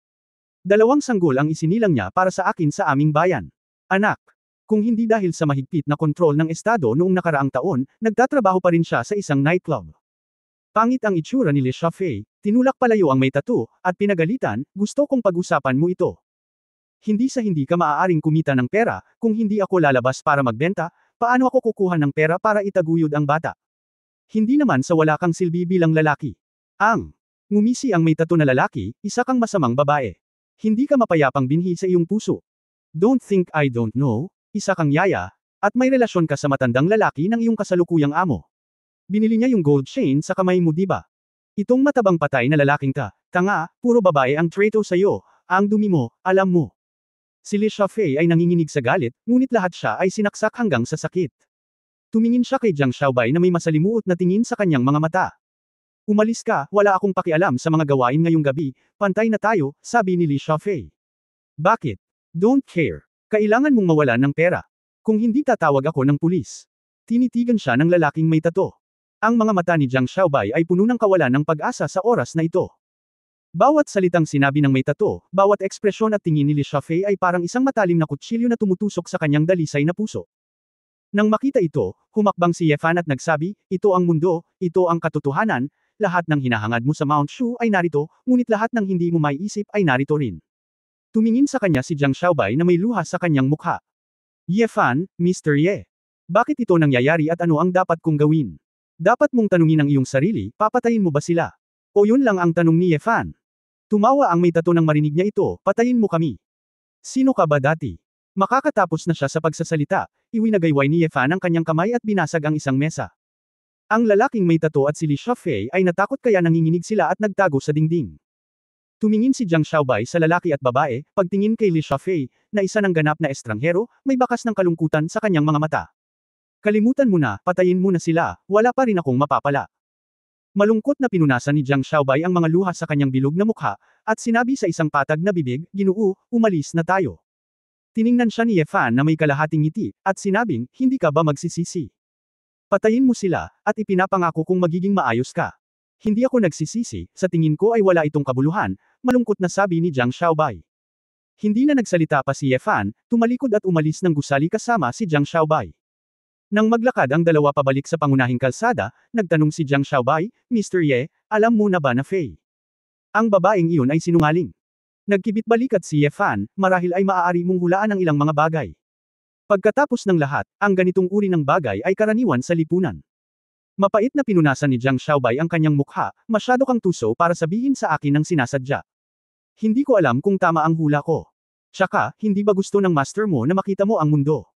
2 sanggol ang isinilang niya para sa akin sa aming bayan. Anak. Kung hindi dahil sa mahigpit na kontrol ng estado noong nakaraang taon, nagtatrabaho pa rin siya sa isang nightclub. Pangit ang itsura ni Li Shafei, tinulak palayo ang may tattoo, at pinagalitan, gusto kong pag-usapan mo ito. Hindi sa hindi ka maaaring kumita ng pera, kung hindi ako lalabas para magbenta, paano ako kukuha ng pera para itaguyod ang bata? Hindi naman sa wala kang silbi bilang lalaki. Ngumisi ang may tattoo na lalaki, isa kang masamang babae. Hindi ka mapayapang binhi sa iyong puso. Don't think I don't know, isa kang yaya, at may relasyon ka sa matandang lalaki ng iyong kasalukuyang amo. Binili niya yung gold chain sa kamay mo diba? Itong matabang patay na lalaking tanga, puro babae ang traitor sa'yo, ang dumi mo, alam mo. Si Li Shafei ay nanginginig sa galit, ngunit lahat siya ay sinaksak hanggang sa sakit. Tumingin siya kay Jiang Xiaobai na may masalimuot na tingin sa kanyang mga mata. Umalis ka, wala akong pakialam sa mga gawain ngayong gabi, pantay na tayo, sabi ni Li Shafei. Bakit? Don't care. Kailangan mong mawalan ng pera. Kung hindi tatawag ako ng pulis. Tinitigan siya ng lalaking may tato. Ang mga mata ni Jiang Xiaobai ay puno ng kawalan ng pag-asa sa oras na ito. Bawat salitang sinabi ng may tato, bawat ekspresyon at tingin ni Li Shafei ay parang isang matalim na kutsilyo na tumutusok sa kanyang dalisay na puso. Nang makita ito, humakbang si Ye Fan at nagsabi, ito ang mundo, ito ang katotohanan, lahat ng hinahangad mo sa Mount Shu ay narito, ngunit lahat ng hindi mo maiisip ay narito rin. Tumingin sa kanya si Jiang Xiaobai na may luha sa kanyang mukha. Ye Fan, Mr. Ye. Bakit ito nangyayari at ano ang dapat kong gawin? Dapat mong tanungin ang iyong sarili, papatayin mo ba sila? O yun lang ang tanong ni Ye Fan. Tumawa ang may tato nang marinig niya ito, patayin mo kami. Sino ka ba dati? Makakatapos na siya sa pagsasalita, iwinagayway ni Ye Fan ang kanyang kamay at binasag ang isang mesa. Ang lalaking may tato at si Li Shafei ay natakot kaya nanginginig sila at nagtago sa dingding. Tumingin si Jiang Xiaobai sa lalaki at babae, pagtingin kay Li Shafei, na isa ng ganap na estranghero, may bakas ng kalungkutan sa kanyang mga mata. Kalimutan mo na, patayin mo na sila, wala pa rin akong mapapala. Malungkot na pinunasan ni Jiang Xiaobai ang mga luha sa kanyang bilog na mukha, at sinabi sa isang patag na bibig, Ginoo, umalis na tayo. Tiningnan siya ni Ye Fan na may kalahating ngiti, at sinabing, hindi ka ba magsisisi? Patayin mo sila, at ipinapangako kong magiging maayos ka. Hindi ako nagsisisi, sa tingin ko ay wala itong kabuluhan, malungkot na sabi ni Jiang Xiaobai. Hindi na nagsalita pa si Ye Fan, tumalikod at umalis ng gusali kasama si Jiang Xiaobai. Nang maglakad ang dalawa pabalik sa pangunahing kalsada, nagtanong si Jiang Xiaobai, Mr. Ye, alam mo na ba na Fei? Ang babaeng iyon ay sinungaling. Nagkibit balikat si Ye Fan, marahil ay maaari mong hulaan ang ilang mga bagay. Pagkatapos ng lahat, ang ganitong uri ng bagay ay karaniwan sa lipunan. Mapait na pinunasan ni Jiang Xiaobai ang kanyang mukha, masyado kang tuso para sabihin sa akin ng sinasadya. Hindi ko alam kung tama ang hula ko. Tsaka, hindi ba gusto ng master mo na makita mo ang mundo?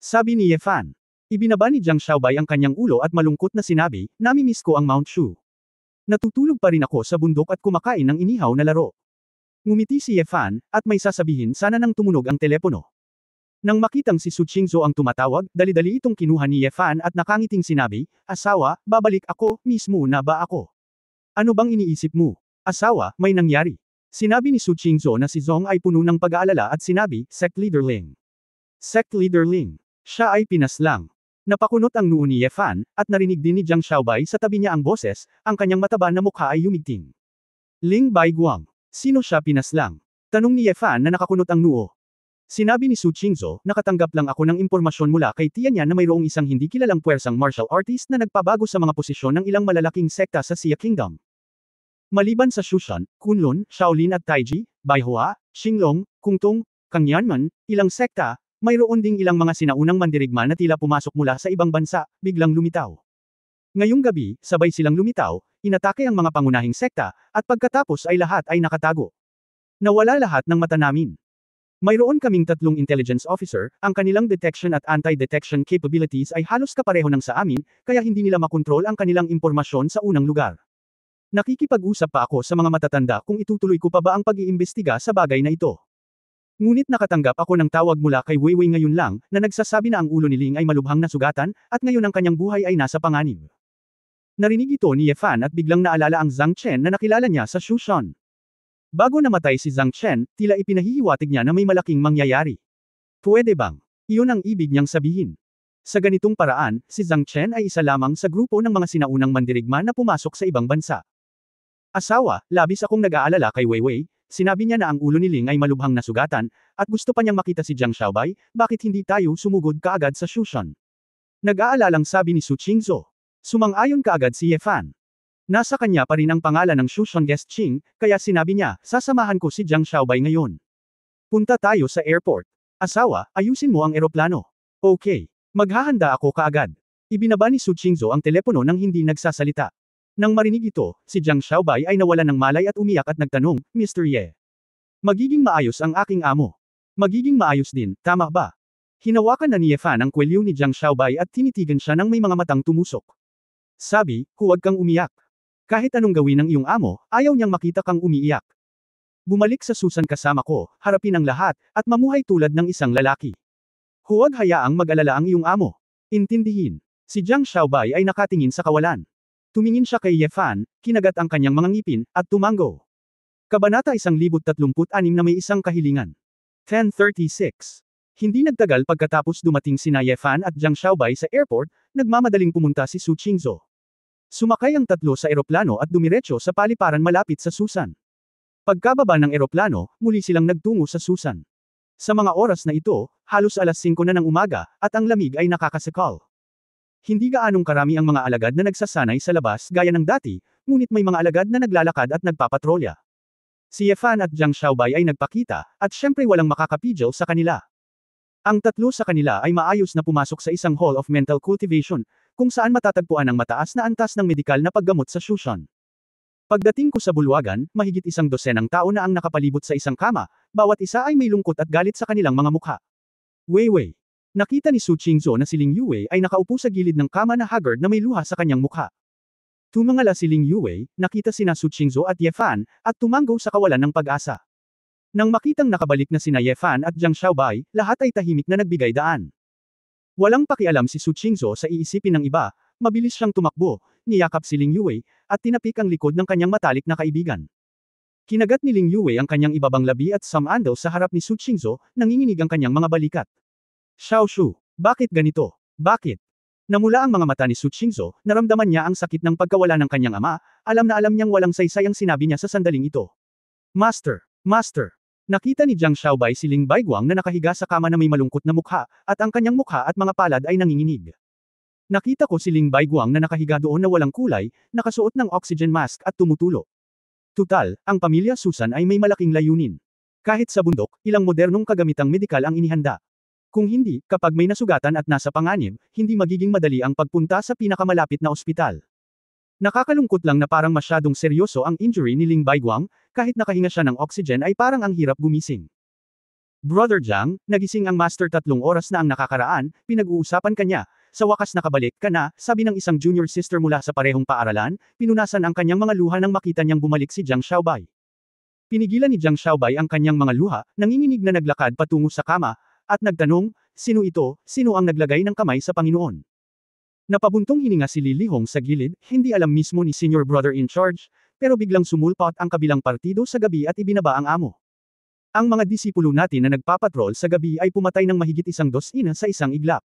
Sabi ni Ye Fan. Ibinaba ni Jiang Xiaobai ang kanyang ulo at malungkot na sinabi, namimiss ko ang Mount Shu. Natutulog pa rin ako sa bundok at kumakain ng inihaw na laro. Ngumiti si Ye Fan, at may sasabihin sana nang tumunog ang telepono. Nang makitang si Su Qingzhou ang tumatawag, dali-dali itong kinuha ni Ye Fan at nakangiting sinabi, asawa, babalik ako, mismo na ba ako? Ano bang iniisip mo? Asawa, may nangyari. Sinabi ni Su Qingzhou na si Zong ay puno ng pag-aalala at sinabi, Sect Leader Ling. Sect Leader Ling. Siya ay pinaslang. Napakunot ang noo ni Ye Fan, at narinig din ni Jiang Xiaobai sa tabi niya ang boses, ang kanyang mataba na mukha ay yumigting. Ling Baiguang. Sino siya pinaslang? Tanong ni Ye Fan na nakakunot ang noo. Sinabi ni Su Qingzhou, nakatanggap lang ako ng impormasyon mula kay tiya niya na mayroong isang hindi kilalang puwersang martial artist na nagpabago sa mga posisyon ng ilang malalaking sekta sa Xia Kingdom. Maliban sa Shushan, Kunlun, Shaolin at Taiji, Baihua, Xinglong, Kungtung, Kangyanman, ilang sekta, mayroon ding ilang mga sinaunang mandirigma na tila pumasok mula sa ibang bansa, biglang lumitaw. Ngayong gabi, sabay silang lumitaw, inatake ang mga pangunahing sekta, at pagkatapos ay lahat ay nakatago. Nawala lahat ng mata namin. Mayroon kaming 3 intelligence officer, ang kanilang detection at anti-detection capabilities ay halos kapareho ng sa amin, kaya hindi nila makontrol ang kanilang impormasyon sa unang lugar. Nakikipag-usap pa ako sa mga matatanda kung itutuloy ko pa ba ang pag-iimbestiga sa bagay na ito. Ngunit nakatanggap ako ng tawag mula kay Weiwei ngayon lang, na nagsasabi na ang ulo ni Ling ay malubhang na sugatan, at ngayon ang kanyang buhay ay nasa panganib. Narinig ito ni Ye Fan at biglang naalala ang Zhang Chen na nakilala niya sa Shushan. Bago namatay si Zhang Chen, tila ipinahihiwatig niya na may malaking mangyayari. Pwede bang? Iyon ang ibig niyang sabihin. Sa ganitong paraan, si Zhang Chen ay isa lamang sa grupo ng mga sinaunang mandirigma na pumasok sa ibang bansa. Asawa, labis akong nag-aalala kay Weiwei, sinabi niya na ang ulo ni Ling ay malubhang nasugatan, at gusto pa niyang makita si Jiang Xiaobai, bakit hindi tayo sumugod kaagad sa Shushan? Nag-aalalang sabi ni Su Qingzhou. Sumang-ayon kaagad si Ye Fan. Nasa kanya pa rin ang pangalan ng Shushan Guest Qing, kaya sinabi niya, sasamahan ko si Jiang Xiaobai ngayon. Punta tayo sa airport. Asawa, ayusin mo ang eroplano. Okay. Maghahanda ako kaagad. Ibinaba ni Su Qingzhou ang telepono nang hindi nagsasalita. Nang marinig ito, si Jiang Xiaobai ay nawalan ng malay at umiyak at nagtanong, Mr. Ye. Magiging maayos ang aking amo. Magiging maayos din, tama ba? Hinawakan na ni Ye Fan ang kwelyo ni Jiang Xiaobai at tinitigan siya ng may mga matang tumusok. Sabi, huwag kang umiyak. Kahit anong gawin ng iyong amo, ayaw niyang makita kang umiiyak. Bumalik sa Susan kasama ko, harapin ang lahat, at mamuhay tulad ng isang lalaki. Huwag hayaang mag-alala ang iyong amo. Intindihin. Si Jiang Xiaobai ay nakatingin sa kawalan. Tumingin siya kay Ye Fan, kinagat ang kanyang mga ngipin, at tumango. Kabanata 1036 na may isang kahilingan. 1036. Hindi nagtagal pagkatapos dumating sina Ye Fan at Jiang Xiaobai sa airport, nagmamadaling pumunta si Su Qingzhou. Sumakay ang tatlo sa eroplano at dumiretso sa paliparan malapit sa Susan. Pagkababa ng eroplano, muli silang nagtungo sa Susan. Sa mga oras na ito, halos alas 5 na ng umaga, at ang lamig ay nakakasakal. Hindi gaanong karami ang mga alagad na nagsasanay sa labas gaya ng dati, ngunit may mga alagad na naglalakad at nagpapatrolya. Si Ye Fan at Jiang Xiaobai ay nagpakita, at syempre walang makakapigil sa kanila. Ang tatlo sa kanila ay maayos na pumasok sa isang Hall of Mental Cultivation, kung saan matatagpuan ang mataas na antas ng medikal na paggamot sa Shushan. Pagdating ko sa bulwagan, mahigit 100 tao na ang nakapalibot sa isang kama, bawat isa ay may lungkot at galit sa kanilang mga mukha. Weiwei. Nakita ni Su Qingzhou na si Ling Yue ay nakaupo sa gilid ng kama na haggard na may luha sa kanyang mukha. Tumangala si Ling Yue, nakita sina Su Qingzhou at Ye Fan, at tumanggo sa kawalan ng pag-asa. Nang makitang nakabalik na sina Ye Fan at Jiang Xiaobai, lahat ay tahimik na nagbigay daan. Walang pakialam si Su Qingzhou sa iisipin ng iba, mabilis siyang tumakbo, niyakap si Ling Yue, at tinapik ang likod ng kanyang matalik na kaibigan. Kinagat ni Ling Yue ang kanyang ibabang labi at sumandal sa harap ni Su Qingzhou, nanginginig ang kanyang mga balikat. Xiao Shu, bakit ganito? Bakit? Namula ang mga mata ni Su Qingzhou, naramdaman niya ang sakit ng pagkawala ng kanyang ama, alam na alam niyang walang saysay ang sinabi niya sa sandaling ito. Master! Master! Nakita ni Jiang Xiaobai si Ling Baiguang na nakahiga sa kama na may malungkot na mukha, at ang kanyang mukha at mga palad ay nanginginig. Nakita ko si Ling Baiguang na nakahiga doon na walang kulay, nakasuot ng oxygen mask at tumutulo. Tutal, ang pamilya Susan ay may malaking layunin. Kahit sa bundok, ilang modernong kagamitang medikal ang inihanda. Kung hindi, kapag may nasugatan at nasa panganib, hindi magiging madali ang pagpunta sa pinakamalapit na ospital. Nakakalungkot lang na parang masyadong seryoso ang injury ni Ling Baiguang, kahit nakahinga siya ng oxygen ay parang ang hirap gumising. Brother Jiang, nagising ang master 3 oras na ang nakakaraan, pinag-uusapan kanya. Sa wakas nakabalik ka na, sabi ng isang junior sister mula sa parehong paaralan, pinunasan ang kanyang mga luha nang makita niyang bumalik si Jiang Xiaobai. Pinigilan ni Jiang Xiaobai ang kanyang mga luha, nanginginig na naglakad patungo sa kama, at nagtanong, sino ito, sino ang naglagay ng kamay sa Panginoon? Napabuntong hininga si Li Lihong sa gilid, hindi alam mismo ni senior brother in charge, pero biglang sumulpot ang kabilang partido sa gabi at ibinaba ang amo. Ang mga disipulo natin na nagpapatrol sa gabi ay pumatay ng mahigit 100 sa isang iglap.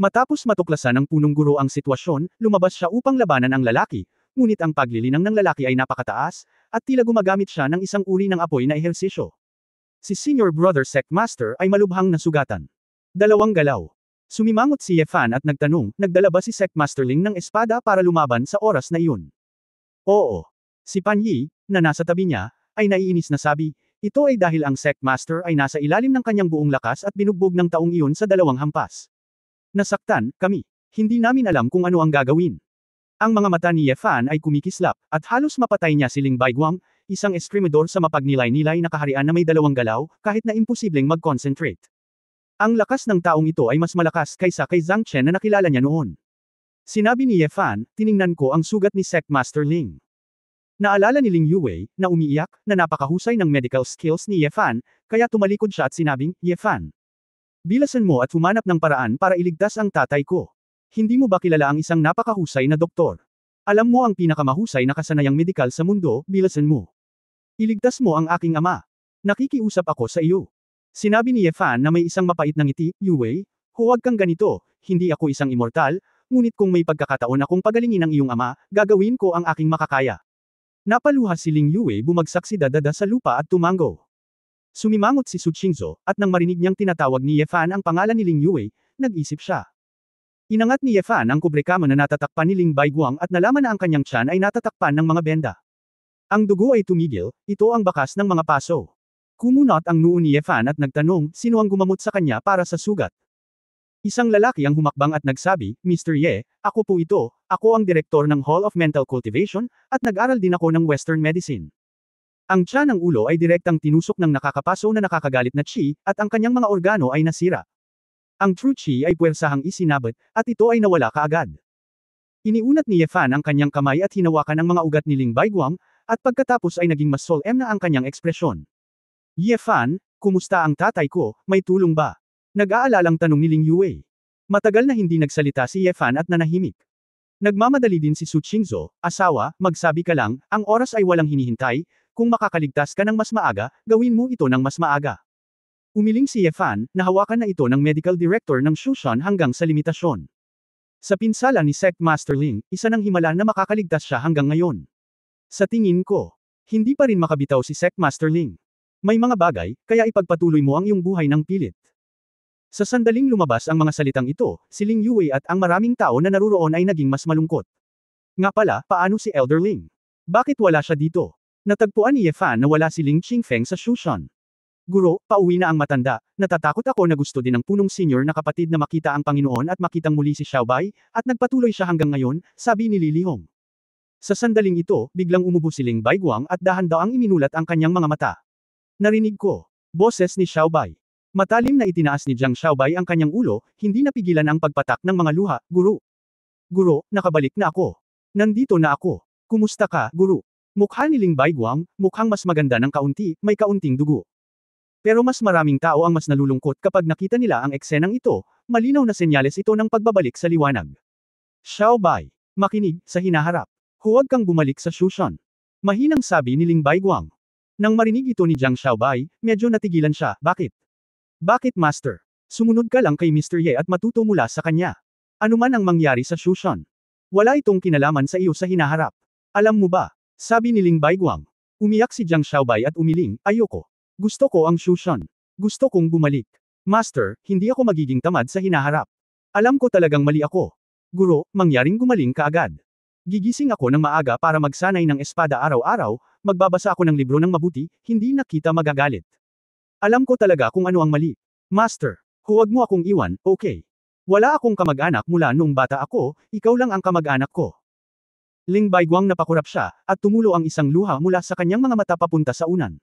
Matapos matuklasan ng punong guro ang sitwasyon, lumabas siya upang labanan ang lalaki, ngunit ang paglilinang ng lalaki ay napakataas, at tila gumagamit siya ng isang uri ng apoy na ehersisyo. Si senior brother Secmaster ay malubhang nasugatan. 2 galaw. Sumimangot si Ye Fan at nagtanong, nagdala ba si Secmaster Ling ng espada para lumaban sa oras na iyon? Oo. Si Pan Yi, na nasa tabi niya, ay naiinis na sabi, ito ay dahil ang Secmaster ay nasa ilalim ng kanyang buong lakas at binugbog ng taong iyon sa 2 hampas. Nasaktan, kami. Hindi namin alam kung ano ang gagawin. Ang mga mata ni Ye Fan ay kumikislap, at halos mapatay niya si Ling Baiguang, isang eskrimidor sa mapagnilay-nilay na kaharian na may 2 galaw, kahit na imposibleng mag-concentrate. Ang lakas ng taong ito ay mas malakas kaysa kay Zhang Chen na nakilala niya noon. Sinabi ni Ye Fan, tiningnan ko ang sugat ni Secmaster Ling. Naalala ni Ling Yuwei, na umiiyak, na napakahusay ng medical skills ni Ye Fan, kaya tumalikod siya at sinabing, Ye Fan. Bilasan mo at humanap ng paraan para iligtas ang tatay ko. Hindi mo ba kilala ang isang napakahusay na doktor? Alam mo ang pinakamahusay na kasanayang medikal sa mundo, bilasan mo. Iligtas mo ang aking ama. Nakikiusap ako sa iyo. Sinabi ni Ye Fan na may isang mapait na ngiti, Yuwei, huwag kang ganito, hindi ako isang immortal, ngunit kung may pagkakataon akong pagalingin ang iyong ama, gagawin ko ang aking makakaya. Napaluha si Ling Yuwei, bumagsak si Dadada sa lupa at tumango. Sumimangot si Su Qingzhou, at nang marinig niyang tinatawag ni Ye Fan ang pangalan ni Ling Yuwei, nag-isip siya. Inangat ni Ye Fan ang kubrekama na natatakpan ni Ling Baiguang at nalaman na ang kanyang tiyan ay natatakpan ng mga benda. Ang dugo ay tumigil, ito ang bakas ng mga paso. Kumunot ang noo ni Ye Fan at nagtanong, sino ang gumamot sa kanya para sa sugat. Isang lalaki ang humakbang at nagsabi, Mr. Ye, ako po ito, ako ang direktor ng Hall of Mental Cultivation, at nag-aral din ako ng Western Medicine. Ang tiyan ng ulo ay direktang tinusok ng nakakapaso na nakakagalit na chi, at ang kanyang mga organo ay nasira. Ang true chi ay puwersahang isinabot, at ito ay nawala kaagad. Iniunat ni Ye Fan ang kanyang kamay at hinawakan ang mga ugat ni Ling Baiguang, at pagkatapos ay naging mas solemn na ang kanyang ekspresyon. Ye Fan, kumusta ang tatay ko, may tulong ba? Nag-aalalang tanong ni Ling Yuwei. Matagal na hindi nagsalita si Ye Fan at nanahimik. Nagmamadali din si Su Qingzhou, asawa, magsabi ka lang, ang oras ay walang hinihintay, kung makakaligtas ka ng mas maaga, gawin mo ito ng mas maaga. Umiling si Ye Fan, nahawakan na ito ng medical director ng Shushan hanggang sa limitasyon. Sa pinsala ni Secmaster Ling, isa ng himala na makakaligtas siya hanggang ngayon. Sa tingin ko, hindi pa rin makabitaw si Secmaster Ling. May mga bagay, kaya ipagpatuloy mo ang iyong buhay ng pilit. Sa sandaling lumabas ang mga salitang ito, si Ling Yuwei at ang maraming tao na naruroon ay naging mas malungkot. Nga pala, paano si Elder Ling? Bakit wala siya dito? Natagpuan ni Ye Fan na wala si Ling Qingfeng sa Shushan. Guro, pauwi na ang matanda, natatakot ako na gusto din ng punong senior na kapatid na makita ang Panginoon at makitang muli si Xiaobai, at nagpatuloy siya hanggang ngayon, sabi ni Li Lihong. Sa sandaling ito, biglang umubo si Ling Baiguang at dahan-daang iminulat ang kanyang mga mata. Narinig ko. Boses ni Xiaobai. Matalim na itinaas ni Jiang Xiaobai ang kanyang ulo, hindi napigilan ang pagpatak ng mga luha, Guro. Guro, nakabalik na ako. Nandito na ako. Kumusta ka, Guro? Mukha ni Ling Baiguang, mukhang mas maganda ng kaunti, may kaunting dugo. Pero mas maraming tao ang mas nalulungkot kapag nakita nila ang eksenang ito, malinaw na senyales ito ng pagbabalik sa liwanag. Xiaobai, makinig, sa hinaharap. Huwag kang bumalik sa Shushan. Mahinang sabi ni Ling Baiguang. Nang marinig ito ni Jiang Xiaobai, medyo natigilan siya, bakit? Bakit master? Sumunod ka lang kay Mr. Ye at matuto mula sa kanya. Ano man ang mangyari sa Shushan. Wala itong kinalaman sa iyo sa hinaharap. Alam mo ba? Sabi ni Ling Baiguang. Umiyak si Jiang Xiaobai at umiling, ayoko. Gusto ko ang Shushan. Gusto kong bumalik. Master, hindi ako magiging tamad sa hinaharap. Alam ko talagang mali ako. Guro, mangyaring gumaling kaagad. Gigising ako ng maaga para magsanay ng espada araw-araw, magbabasa ako ng libro ng mabuti, hindi na kita magagalit. Alam ko talaga kung ano ang mali. Master, huwag mo akong iwan, okay? Wala akong kamag-anak mula noong bata ako, ikaw lang ang kamag-anak ko. Ling Baiguang napakurap siya, at tumulo ang isang luha mula sa kanyang mga mata papunta sa unan.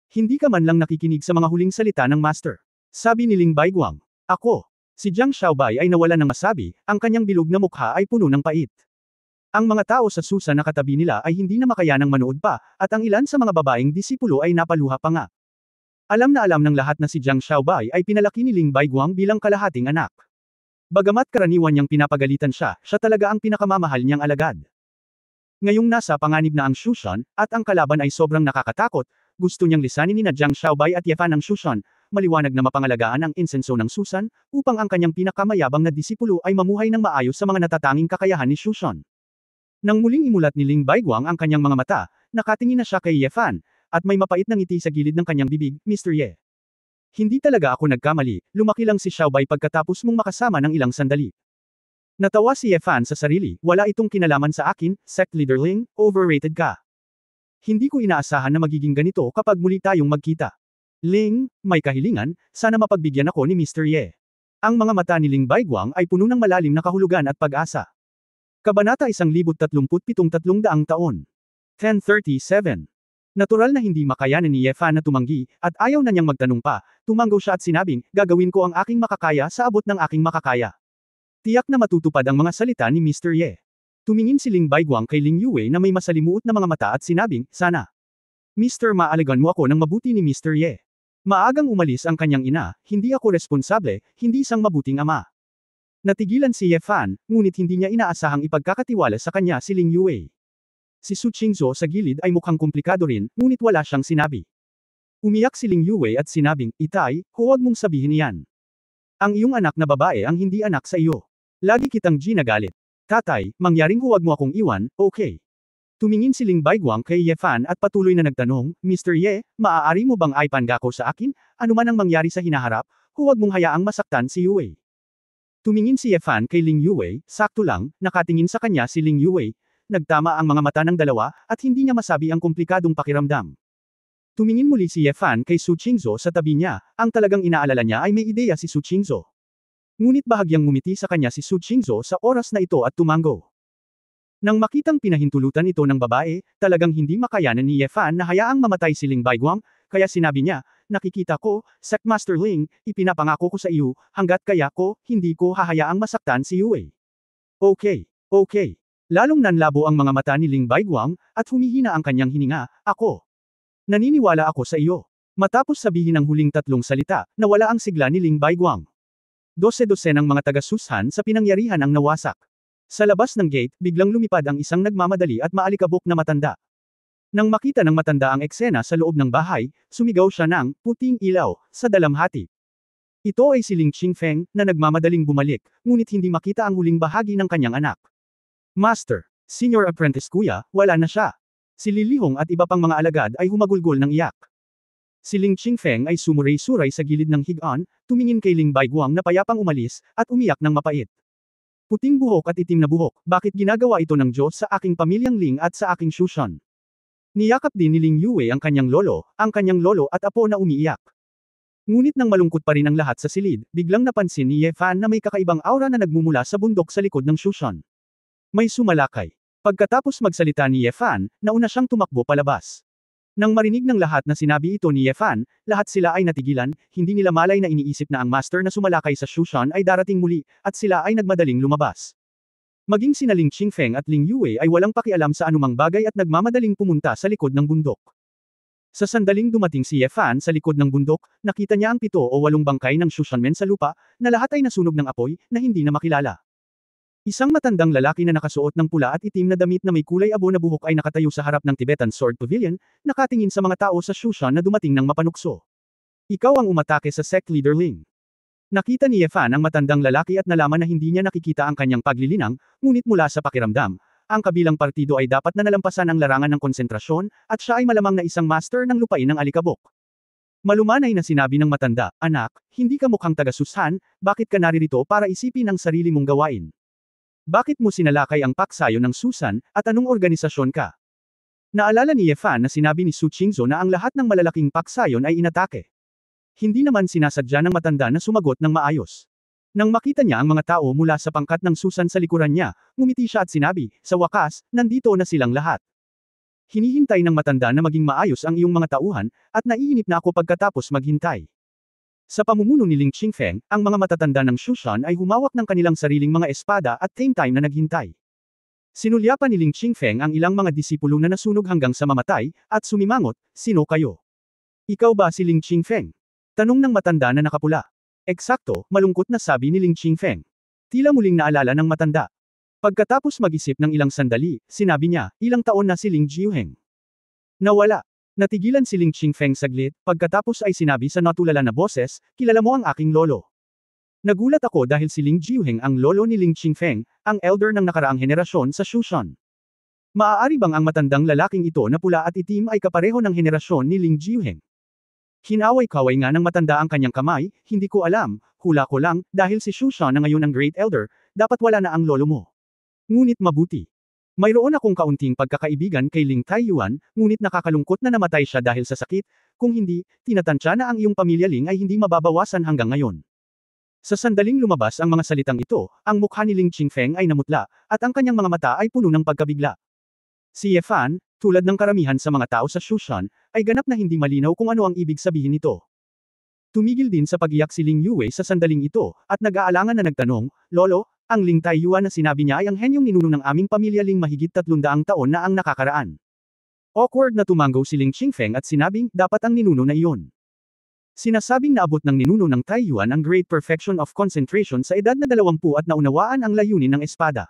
Hindi ka man lang nakikinig sa mga huling salita ng Master. Sabi ni Ling Baiguang. Ako. Si Jiang Xiaobai ay nawalan ng masabi, ang kanyang bilog na mukha ay puno ng pait. Ang mga tao sa susa na katabi nila ay hindi na makayanang manood pa, at ang ilan sa mga babaeng disipulo ay napaluha pa nga. Alam na alam ng lahat na si Jiang Xiaobai ay pinalaki ni Ling Baiguang bilang kalahating anak. Bagamat karaniwan niyang pinapagalitan siya, siya talaga ang pinakamamahal niyang alagad. Ngayong nasa panganib na ang Shushan, at ang kalaban ay sobrang nakakatakot, gusto niyang lisanin ni Jiang Xiaobai at Ye Fan ang Shushan, maliwanag na mapangalagaan ang insenso ng Susan, upang ang kanyang pinakamayabang na disipulo ay mamuhay ng maayos sa mga natatanging kakayahan ni Shushan. Nang muling imulat ni Ling Baiguang ang kanyang mga mata, nakatingin na siya kay Ye Fan, at may mapait na ngiti sa gilid ng kanyang bibig, Mr. Ye. Hindi talaga ako nagkamali, lumaki lang si Xiaobai pagkatapos mong makasama ng ilang sandali. Natawa si Ye Fan sa sarili, wala itong kinalaman sa akin, sect leader Ling, overrated ka. Hindi ko inaasahan na magiging ganito kapag muli tayong magkita. Ling, may kahilingan, sana mapagbigyan ako ni Mr. Ye. Ang mga mata ni Ling Baiguang ay puno ng malalim na kahulugan at pag-asa. Kabanata 1037-300 taon. 1037. Natural na hindi makayanan ni Ye Fan na tumanggi, at ayaw na niyang magtanong pa, tumanggo siya at sinabing, gagawin ko ang aking makakaya sa abot ng aking makakaya. Tiyak na matutupad ang mga salita ni Mr. Ye. Tumingin si Ling Baiguang kay Ling Yue na may masalimuot na mga mata at sinabing, sana. Mr. Maaligan mo ako ng mabuti ni Mr. Ye. Maagang umalis ang kanyang ina, hindi ako responsable, hindi isang mabuting ama. Natigilan si Ye Fan, ngunit hindi niya inaasahang ipagkakatiwala sa kanya si Ling Yue. Si Su Qingzhou sa gilid ay mukhang komplikado rin, ngunit wala siyang sinabi. Umiyak si Ling Yue at sinabing, Itay, huwag mong sabihin iyan. Ang iyong anak na babae ang hindi anak sa iyo. Lagi kitang ginagalit. Tatay, mangyaring huwag mo akong iwan, okay. Tumingin si Ling Baiguang kay Ye Fan at patuloy na nagtanong, Mr. Ye, maaari mo bang ipangako sa akin, anuman ang mangyari sa hinaharap, huwag mong hayaang masaktan si Yue. Tumingin si Ye Fan kay Ling Yue, sakto lang, nakatingin sa kanya si Ling Yue, nagtama ang mga mata ng dalawa, at hindi niya masabi ang komplikadong pakiramdam. Tumingin muli si Ye Fan kay Su Qingzhou sa tabi niya, ang talagang inaalala niya ay may ideya si Su Qingzhou. Ngunit bahagyang ngumiti sa kanya si Su Qingzhou sa oras na ito at tumanggo. Nang makitang pinahintulutan ito ng babae, talagang hindi makayanan ni Ye Fan na hayaang mamatay si Ling Baiguang, kaya sinabi niya, nakikita ko, Sectmaster Ling, ipinapangako ko sa iyo, hanggat kaya ko, hindi ko hahayaang masaktan si Yue. Okay, okay. Lalong nanlabo ang mga mata ni Ling Baiguang, at humihina ang kanyang hininga, ako. Naniniwala ako sa iyo. Matapos sabihin ang huling tatlong salita, nawala ang sigla ni Ling Baiguang. Dose-dose ng mga taga-Sushan sa pinangyarihan ang nawasak. Sa labas ng gate, biglang lumipad ang isang nagmamadali at maalikabok na matanda. Nang makita ng matanda ang eksena sa loob ng bahay, sumigaw siya ng puting ilaw sa dalamhati. Ito ay si Ling Qingfeng na nagmamadaling bumalik, ngunit hindi makita ang huling bahagi ng kanyang anak. Master, Senior Apprentice Kuya, wala na siya. Si Li Lihong at iba pang mga alagad ay humagulgol ng iyak. Si Ling Qingfeng ay sumuray-suray sa gilid ng higaan, tumingin kay Ling Baiguang na payapang umalis, at umiyak ng mapait. Puting buhok at itim na buhok, bakit ginagawa ito ng Diyos sa aking pamilyang Ling at sa aking Shushan? Niyakap din ni Ling Yue ang kanyang lolo at apo na umiiyak. Ngunit nang malungkot pa rin ang lahat sa silid, biglang napansin ni Ye Fan na may kakaibang aura na nagmumula sa bundok sa likod ng Shushan. May sumalakay. Pagkatapos magsalita ni Ye Fan, nauna siyang tumakbo palabas. Nang marinig ng lahat na sinabi ito ni Ye Fan, lahat sila ay natigilan, hindi nila malay na iniisip na ang master na sumalakay sa Shushan ay darating muli, at sila ay nagmadaling lumabas. Maging sina Ling Qingfeng at Ling Yue ay walang pakialam sa anumang bagay at nagmamadaling pumunta sa likod ng bundok. Sa sandaling dumating si Ye Fan sa likod ng bundok, nakita niya ang 7 o 8 bangkay ng Shushanmen sa lupa, na lahat ay nasunog ng apoy, na hindi na makilala. Isang matandang lalaki na nakasuot ng pula at itim na damit na may kulay abo na buhok ay nakatayo sa harap ng Tibetan Sword Pavilion, nakatingin sa mga tao sa Shushan na dumating ng mapanukso. Ikaw ang umatake sa sect leader Ling. Nakita ni Ye Fan ang matandang lalaki at nalaman na hindi niya nakikita ang kanyang paglilinang, ngunit mula sa pakiramdam, ang kabilang partido ay dapat na nalampasan ang larangan ng konsentrasyon, at siya ay malamang na isang master ng lupain ng alikabok. Malumanay na sinabi ng matanda, anak, hindi ka mukhang taga-Sushan, bakit ka naririto para isipin ang sarili mong gawain? Bakit mo sinalakay ang paksayo ng Susan, at anong organisasyon ka? Naalala ni Ye Fan na sinabi ni Su Qingzhou na ang lahat ng malalaking paksayon ay inatake. Hindi naman sinasadya ng matanda na sumagot ng maayos. Nang makita niya ang mga tao mula sa pangkat ng Susan sa likuran niya, ngumiti siya at sinabi, sa wakas, nandito na silang lahat. Hinihintay ng matanda na maging maayos ang iyong mga tauhan, at naiinip na ako pagkatapos maghintay. Sa pamumuno ni Ling Qingfeng, ang mga matatanda ng Shushan ay humawak ng kanilang sariling mga espada at same time na naghintay. Sinulyapan ni Ling Qingfeng ang ilang mga disipulo na nasunog hanggang sa mamatay, at sumimangot, sino kayo? Ikaw ba si Ling Qingfeng? Tanong ng matanda na nakapula. Eksakto, malungkot na sabi ni Ling Qingfeng. Tila muling naalala ng matanda. Pagkatapos mag-isip ng ilang sandali, sinabi niya, ilang taon na si Ling Jiuheng. Nawala. Natigilan si Ling Qingfeng saglit, pagkatapos ay sinabi sa natulala na boses, kilala mo ang aking lolo. Nagulat ako dahil si Ling Jiuheng ang lolo ni Ling Qingfeng, ang elder ng nakaraang henerasyon sa Shushan. Maaari bang ang matandang lalaking ito na pula at itim ay kapareho ng henerasyon ni Ling Jiuheng? Hinaway-kaway nga ng matanda ang kanyang kamay, hindi ko alam, hula ko lang, dahil si Shushan na ngayon ang Great Elder, dapat wala na ang lolo mo. Ngunit mabuti. Mayroon akong kaunting pagkakaibigan kay Ling Taiyuan, ngunit nakakalungkot na namatay siya dahil sa sakit, kung hindi, tinatansya na ang iyong pamilya Ling ay hindi mababawasan hanggang ngayon. Sa sandaling lumabas ang mga salitang ito, ang mukha ni Ling Qingfeng ay namutla, at ang kanyang mga mata ay puno ng pagkabigla. Si Ye Fan, tulad ng karamihan sa mga tao sa Shushan, ay ganap na hindi malinaw kung ano ang ibig sabihin nito. Tumigil din sa pag-iyak si Ling Yue sa sandaling ito, at nag-aalangan na nagtanong, Lolo, ang Ling Taiyuan na sinabi niya ay ang henyong ninuno ng aming pamilya Ling mahigit 300 taon na ang nakakaraan. Awkward na tumanggaw si Ling Qingfeng at sinabing, dapat ang ninuno na iyon. Sinasabing naabot ng ninuno ng Taiyuan ang great perfection of concentration sa edad na 20 at naunawaan ang layunin ng espada.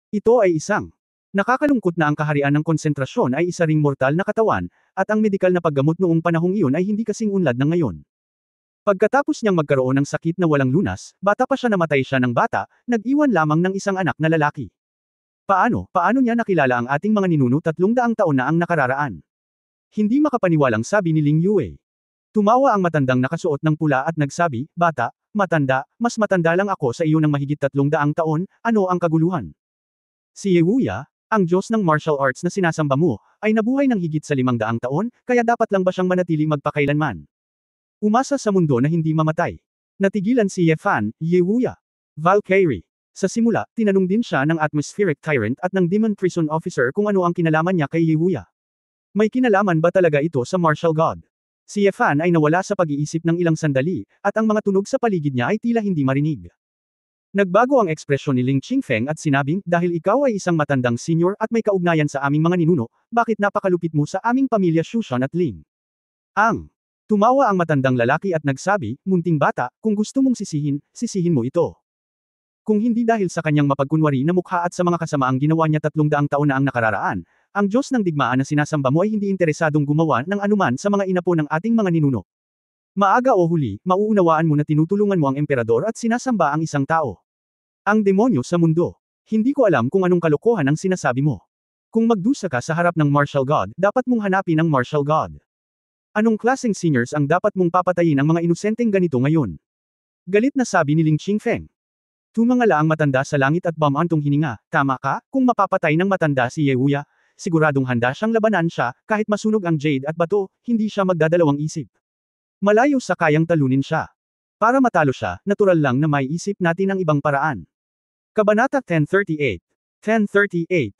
Ito ay isang nakakalungkot na ang kaharian ng konsentrasyon ay isa ring mortal na katawan, at ang medikal na paggamot noong panahong iyon ay hindi kasing unlad ng ngayon. Pagkatapos niyang magkaroon ng sakit na walang lunas, bata pa siya namatay siya ng bata, nag-iwan lamang ng isang anak na lalaki. Paano niya nakilala ang ating mga ninuno 300 taon na ang nakararaan? Hindi makapaniwalang sabi ni Ling Yue. Tumawa ang matandang nakasuot ng pula at nagsabi, bata, matanda, mas matanda lang ako sa iyo ng mahigit 300 taon, ano ang kaguluhan? Si Ye Wuya, ang Diyos ng martial arts na sinasamba mo, ay nabuhay ng higit sa 500 taon, kaya dapat lang ba siyang manatili magpakailanman? Umasa sa mundo na hindi mamatay. Natigilan si Ye Fan, Ye Wuya. Valkyrie. Sa simula, tinanong din siya ng atmospheric tyrant at ng demon prison officer kung ano ang kinalaman niya kay Ye Wuya. May kinalaman ba talaga ito sa martial god? Si Ye Fan ay nawala sa pag-iisip ng ilang sandali, at ang mga tunog sa paligid niya ay tila hindi marinig. Nagbago ang ekspresyon ni Ling Qingfeng at sinabing, dahil ikaw ay isang matandang senior at may kaugnayan sa aming mga ninuno, bakit napakalupit mo sa aming pamilya Shushan at Ling? Tumawa ang matandang lalaki at nagsabi, munting bata, kung gusto mong sisihin mo ito. Kung hindi dahil sa kanyang mapagkunwari na mukha at sa mga kasamaang ginawa niya 300 taon na ang nakararaan, ang Diyos ng digmaan na sinasamba mo ay hindi interesadong gumawa ng anuman sa mga inapo ng ating mga ninuno. Maaga o huli, mauunawaan mo na tinutulungan mo ang emperador at sinasamba ang isang tao. Ang demonyo sa mundo. Hindi ko alam kung anong kalokohan ang sinasabi mo. Kung magdusa ka sa harap ng martial god, dapat mong hanapin ang martial god. Anong klaseng seniors ang dapat mong papatayin ang mga inosenteng ganito ngayon? Galit na sabi ni Ling Qingfeng. Tumangala ang matanda sa langit at bamantong hininga, tama ka, kung mapapatay ng matanda si Ye Wuya, siguradong handa siyang labanan siya, kahit masunog ang jade at bato, hindi siya magdadalawang isip. Malayo sa kayang talunin siya. Para matalo siya, natural lang na may isip natin ang ibang paraan. Kabanata 1038. 1038.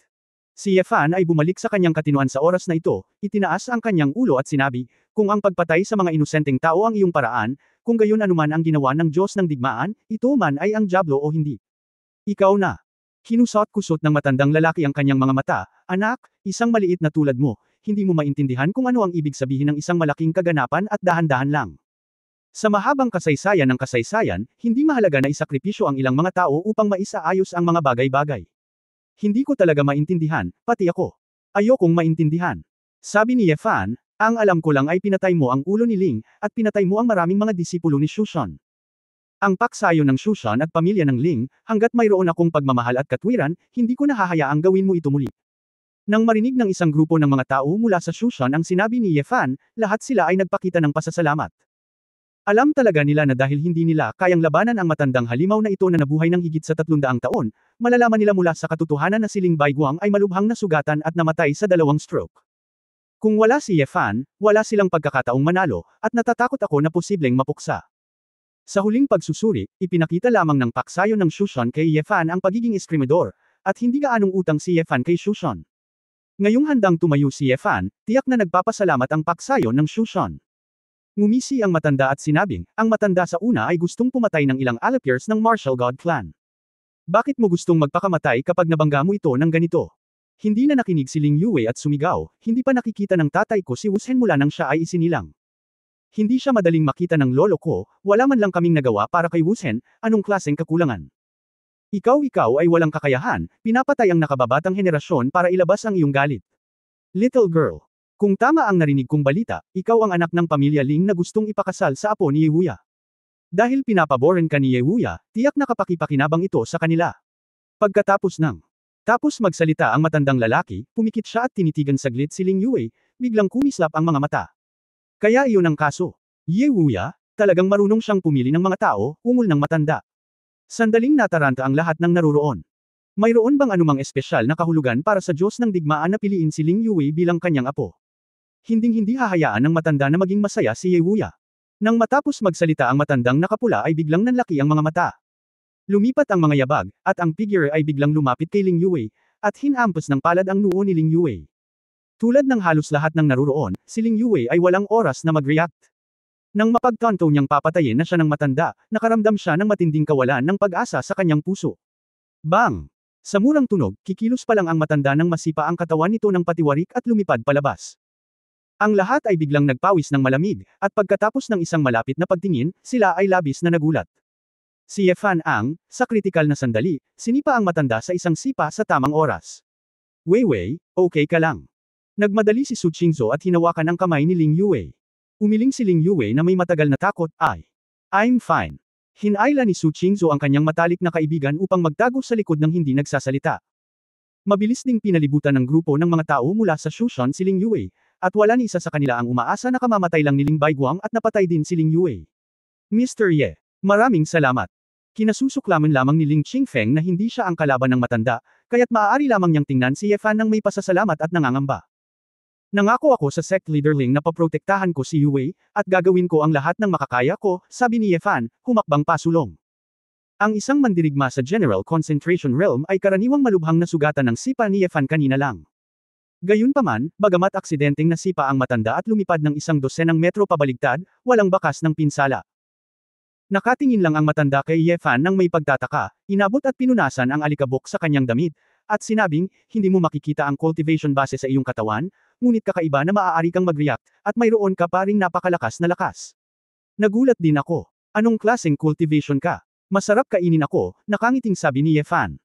Si Ye Fan ay bumalik sa kanyang katinuan sa oras na ito, itinaas ang kanyang ulo at sinabi, kung ang pagpatay sa mga inosenteng tao ang iyong paraan, kung gayon anuman ang ginawa ng Diyos ng digmaan, ito man ay ang dyablo o hindi. Ikaw na. Kinusot-kusot ng matandang lalaki ang kanyang mga mata, anak, isang maliit na tulad mo, hindi mo maintindihan kung ano ang ibig sabihin ng isang malaking kaganapan at dahan-dahan lang. Sa mahabang kasaysayan ng kasaysayan, hindi mahalaga na isakripisyo ang ilang mga tao upang maisaayos ang mga bagay-bagay. Hindi ko talaga maintindihan, pati ako. Ayokong maintindihan. Sabi ni Ye Fan, ang alam ko lang ay pinatay mo ang ulo ni Ling, at pinatay mo ang maraming mga disipulo ni Shushan. Ang paksayo ng Shushan at pamilya ng Ling, hanggat mayroon akong pagmamahal at katwiran, hindi ko nahahayaang gawin mo ito muli. Nang marinig ng isang grupo ng mga tao mula sa Shushan ang sinabi ni Ye Fan, lahat sila ay nagpakita ng pasasalamat. Alam talaga nila na dahil hindi nila kayang labanan ang matandang halimaw na ito na nabuhay ng higit sa 300 taon, malalaman nila mula sa katotohanan na si Ling Baiguang ay malubhang nasugatan at namatay sa 2 stroke. Kung wala si Ye Fan, wala silang pagkakataong manalo, at natatakot ako na posibleng mapuksa. Sa huling pagsusuri, ipinakita lamang ng paksayo ng Shushan kay Ye Fan ang pagiging eskrimidor, at hindi gaanong utang si Ye Fan kay Shushan. Ngayong handang tumayo si Ye Fan, tiyak na nagpapasalamat ang paksayo ng Shushan. Ngumisi ang matanda at sinabing, ang matanda sa una ay gustong pumatay ng ilang alapiers ng Martial God Clan. Bakit mo gustong magpakamatay kapag nabangga mo ito ng ganito? Hindi na nakinig si Ling Yue at sumigaw, hindi pa nakikita ng tatay ko si Wusen mula nang siya ay isinilang. Hindi siya madaling makita ng lolo ko, wala man lang kaming nagawa para kay Wusen, anong klaseng kakulangan? Ikaw ay walang kakayahan, pinapatay ang nakababatang henerasyon para ilabas ang iyong galit. Little girl. Kung tama ang narinig kong balita, ikaw ang anak ng pamilya Ling na gustong ipakasal sa apo ni Yehuya. Dahil pinapaboran ka ni Yehuya, tiyak na kapakipakinabang ito sa kanila. Tapos magsalita ang matandang lalaki, pumikit siya at tinitigan saglit si Ling Yue, biglang kumislap ang mga mata. Kaya iyon ang kaso. Yehuya, talagang marunong siyang pumili ng mga tao, ungol ng matanda. Sandaling nataranta ang lahat ng naruroon. Mayroon bang anumang espesyal na kahulugan para sa Diyos ng digmaan na piliin si Ling Yue bilang kanyang apo? Hinding-hindi hahayaan ng matanda na maging masaya si Yehuya. Nang matapos magsalita ang matandang nakapula ay biglang nanlaki ang mga mata. Lumipat ang mga yabag, at ang figure ay biglang lumapit kay Ling Yue, at hinampas ng palad ang noo ni Ling Yue. Tulad ng halos lahat ng naruroon, si Ling Yue ay walang oras na mag-react. Nang mapagtanto niyang papatayin na siya ng matanda, nakaramdam siya ng matinding kawalan ng pag-asa sa kanyang puso. Bang! Sa murang tunog, kikilos pa lang ang matanda nang masipa ang katawan nito ng patiwarik at lumipad palabas. Ang lahat ay biglang nagpawis ng malamig, at pagkatapos ng isang malapit na pagtingin, sila ay labis na nagulat. Si Ye Fan ang, sa kritikal na sandali, sinipa ang matanda sa isang sipa sa tamang oras. Weiwei, okay ka lang. Nagmadali si Su Qingzhou at hinawakan ang kamay ni Ling Yue. Umiling si Ling Yue na may matagal na takot, I'm fine. Hinayla ni Su Qingzhou ang kanyang matalik na kaibigan upang magtago sa likod ng hindi nagsasalita. Mabilis ding pinalibutan ng grupo ng mga tao mula sa Shushan si Ling Yue, at wala ni isa sa kanila ang umaasa na kamamatay lang ni Ling Baiguang at napatay din si Ling Yue. Mr. Ye, maraming salamat. Kinasusuklaman lamang ni Ling Qingfeng na hindi siya ang kalaban ng matanda, kaya't maaari lamang niyang tingnan si Ye Fan nang may pasasalamat at nangangamba. Nangako ako sa sect leader Ling na paprotektahan ko si Yue, at gagawin ko ang lahat ng makakaya ko, sabi ni Ye Fan, humakbang pasulong. Ang isang mandirigma sa General Concentration Realm ay karaniwang malubhang nasugatan ng sipa ni Ye Fan kanina lang. Gayunpaman, bagamat aksidenteng nasipa ang matanda at lumipad ng 12 metro pabaligtad, walang bakas ng pinsala. Nakatingin lang ang matanda kay Ye Fan nang may pagtataka, inabot at pinunasan ang alikabok sa kanyang damit, at sinabing, hindi mo makikita ang cultivation base sa iyong katawan, ngunit kakaiba na maaari kang mag-react, at mayroon ka pa ring napakalakas na lakas. Nagulat din ako. Anong klaseng cultivation ka? Masarap kainin ako, nakangiting sabi ni Ye Fan.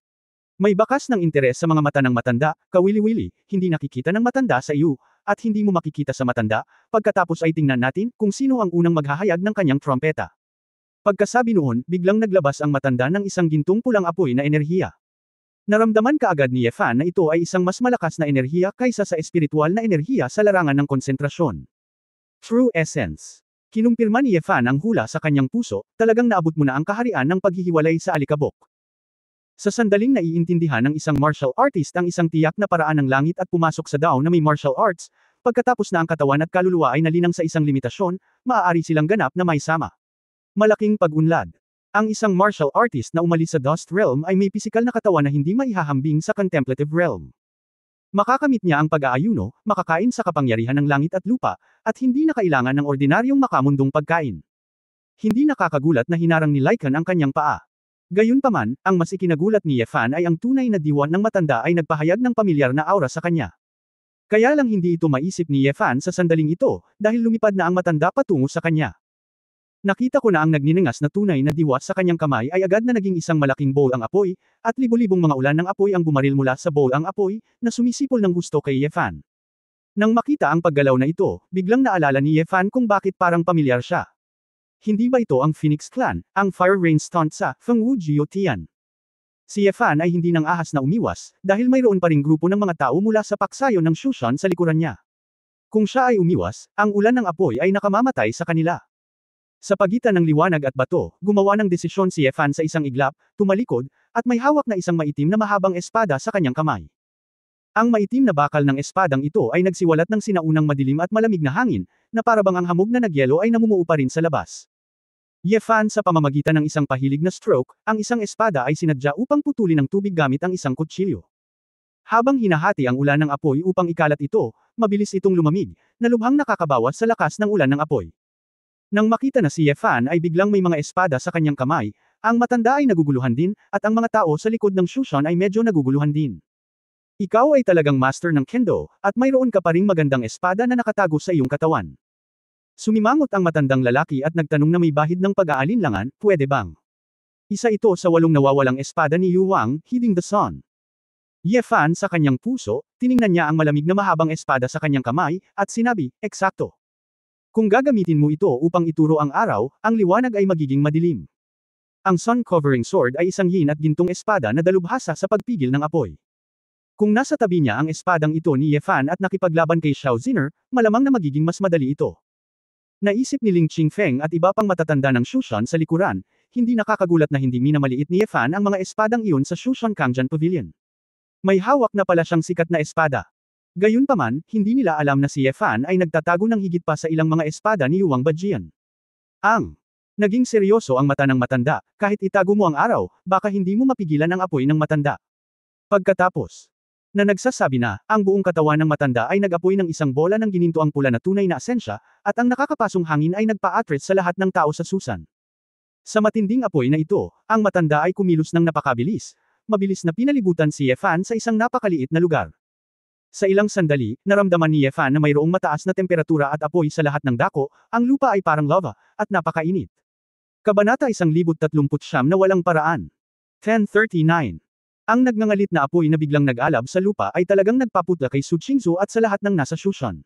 May bakas ng interes sa mga mata ng matanda, kawili-wili, hindi nakikita ng matanda sa iyo, at hindi mo makikita sa matanda, pagkatapos ay tingnan natin kung sino ang unang maghahayag ng kanyang trompeta. Pagkasabi noon, biglang naglabas ang matanda ng isang gintong pulang apoy na enerhiya. Naramdaman kaagad ni Ye Fan na ito ay isang mas malakas na enerhiya kaysa sa espiritual na enerhiya sa larangan ng konsentrasyon. True Essence. Kinumpirma ni Ye Fan ang hula sa kanyang puso, talagang naabot mo na ang kaharian ng paghihiwalay sa alikabok. Sa sandaling naiintindihan ng isang martial artist ang isang tiyak na paraan ng langit at pumasok sa daw na may martial arts, pagkatapos na ang katawan at kaluluwa ay nalinang sa isang limitasyon, maaari silang ganap na may sama. Malaking pag-unlad. Ang isang martial artist na umalis sa Dust Realm ay may pisikal na katawan na hindi maihahambing sa Contemplative Realm. Makakamit niya ang pag-aayuno, makakain sa kapangyarihan ng langit at lupa, at hindi na kailangan ng ordinaryong makamundong pagkain. Hindi nakakagulat na hinarang ni Lycan ang kanyang paa. Gayunpaman, ang mas ikinagulat ni Ye Fan ay ang tunay na diwa ng matanda ay nagpahayag ng pamilyar na aura sa kanya. Kaya lang hindi ito maisip ni Ye Fan sa sandaling ito, dahil lumipad na ang matanda patungo sa kanya. Nakita ko na ang nagniningas na tunay na diwa sa kanyang kamay ay agad na naging isang malaking bowl ang apoy, at libo-libong mga ulan ng apoy ang bumaril mula sa bowl ang apoy, na sumisipol ng gusto kay Ye Fan. Nang makita ang paggalaw na ito, biglang naalala ni Ye Fan kung bakit parang pamilyar siya. Hindi ba ito ang Phoenix Clan, ang Fire Rain stunt sa Fengwu Jiu Tian? Si Ye Fan ay hindi nang ahas na umiwas, dahil mayroon pa ring grupo ng mga tao mula sa paksayo ng Shushan sa likuran niya. Kung siya ay umiwas, ang ulan ng apoy ay nakamamatay sa kanila. Sa pagitan ng liwanag at bato, gumawa ng desisyon si Yefan sa isang iglap, tumalikod, at may hawak na isang maitim na mahabang espada sa kanyang kamay. Ang maitim na bakal ng espadang ito ay nagsiwalat ng sinaunang madilim at malamig na hangin, na parabang ang hamog na nagyelo ay namumuo pa rin sa labas. Yefan sa pamamagitan ng isang pahilig na stroke, ang isang espada ay sinadya upang putulin ng tubig gamit ang isang kutsilyo. Habang hinahati ang ulan ng apoy upang ikalat ito, mabilis itong lumamig, na lubhang nakakabawas sa lakas ng ulan ng apoy. Nang makita na si Yefan ay biglang may mga espada sa kanyang kamay, ang matanda ay naguguluhan din, at ang mga tao sa likod ng Shushan ay medyo naguguluhan din. Ikaw ay talagang master ng kendo, at mayroon ka pa ring magandang espada na nakatago sa iyong katawan. Sumimangot ang matandang lalaki at nagtanong na may bahid ng pag-aalinlangan, pwede bang? Isa ito sa 8 nawawalang espada ni Yu Wang, Heeding the Sun. Yefan sa kanyang puso, tiningnan niya ang malamig na mahabang espada sa kanyang kamay, at sinabi, eksakto. Kung gagamitin mo ito upang ituro ang araw, ang liwanag ay magiging madilim. Ang sun-covering sword ay isang yin at gintong espada na dalubhasa sa pagpigil ng apoy. Kung nasa tabi niya ang espadang ito ni Yefan at nakipaglaban kay Xiao Ziner, malamang na magiging mas madali ito. Naisip ni Ling Qingfeng at iba pang matatanda ng Shushan sa likuran, hindi nakakagulat na hindi minamaliit ni Yefan ang mga espadang iyon sa Shushan Kangjian Pavilion. May hawak na pala siyang sikat na espada. Gayunpaman, hindi nila alam na si Yefan ay nagtatago ng higit pa sa ilang mga espada ni Yuang Bajian. Naging seryoso ang mata ng matanda, kahit itago mo ang araw, baka hindi mo mapigilan ang apoy ng matanda. Pagkatapos na nagsasabi na, ang buong katawan ng matanda ay nag-apoy ng isang bola ng ginintoang pula na tunay na asensya, at ang nakakapasong hangin ay nagpa-attract sa lahat ng tao sa Susan. Sa matinding apoy na ito, ang matanda ay kumilos ng napakabilis, mabilis na pinalibutan si Yefan sa isang napakaliit na lugar. Sa ilang sandali, naramdaman ni Yefan na mayroong mataas na temperatura at apoy sa lahat ng dako, ang lupa ay parang lava, at napakainit. Kabanata 1039 na walang paraan. 1039. Ang nagngangalit na apoy na biglang nag-alab sa lupa ay talagang nagpaputla kay Su Qingzu at sa lahat ng nasa Shushan.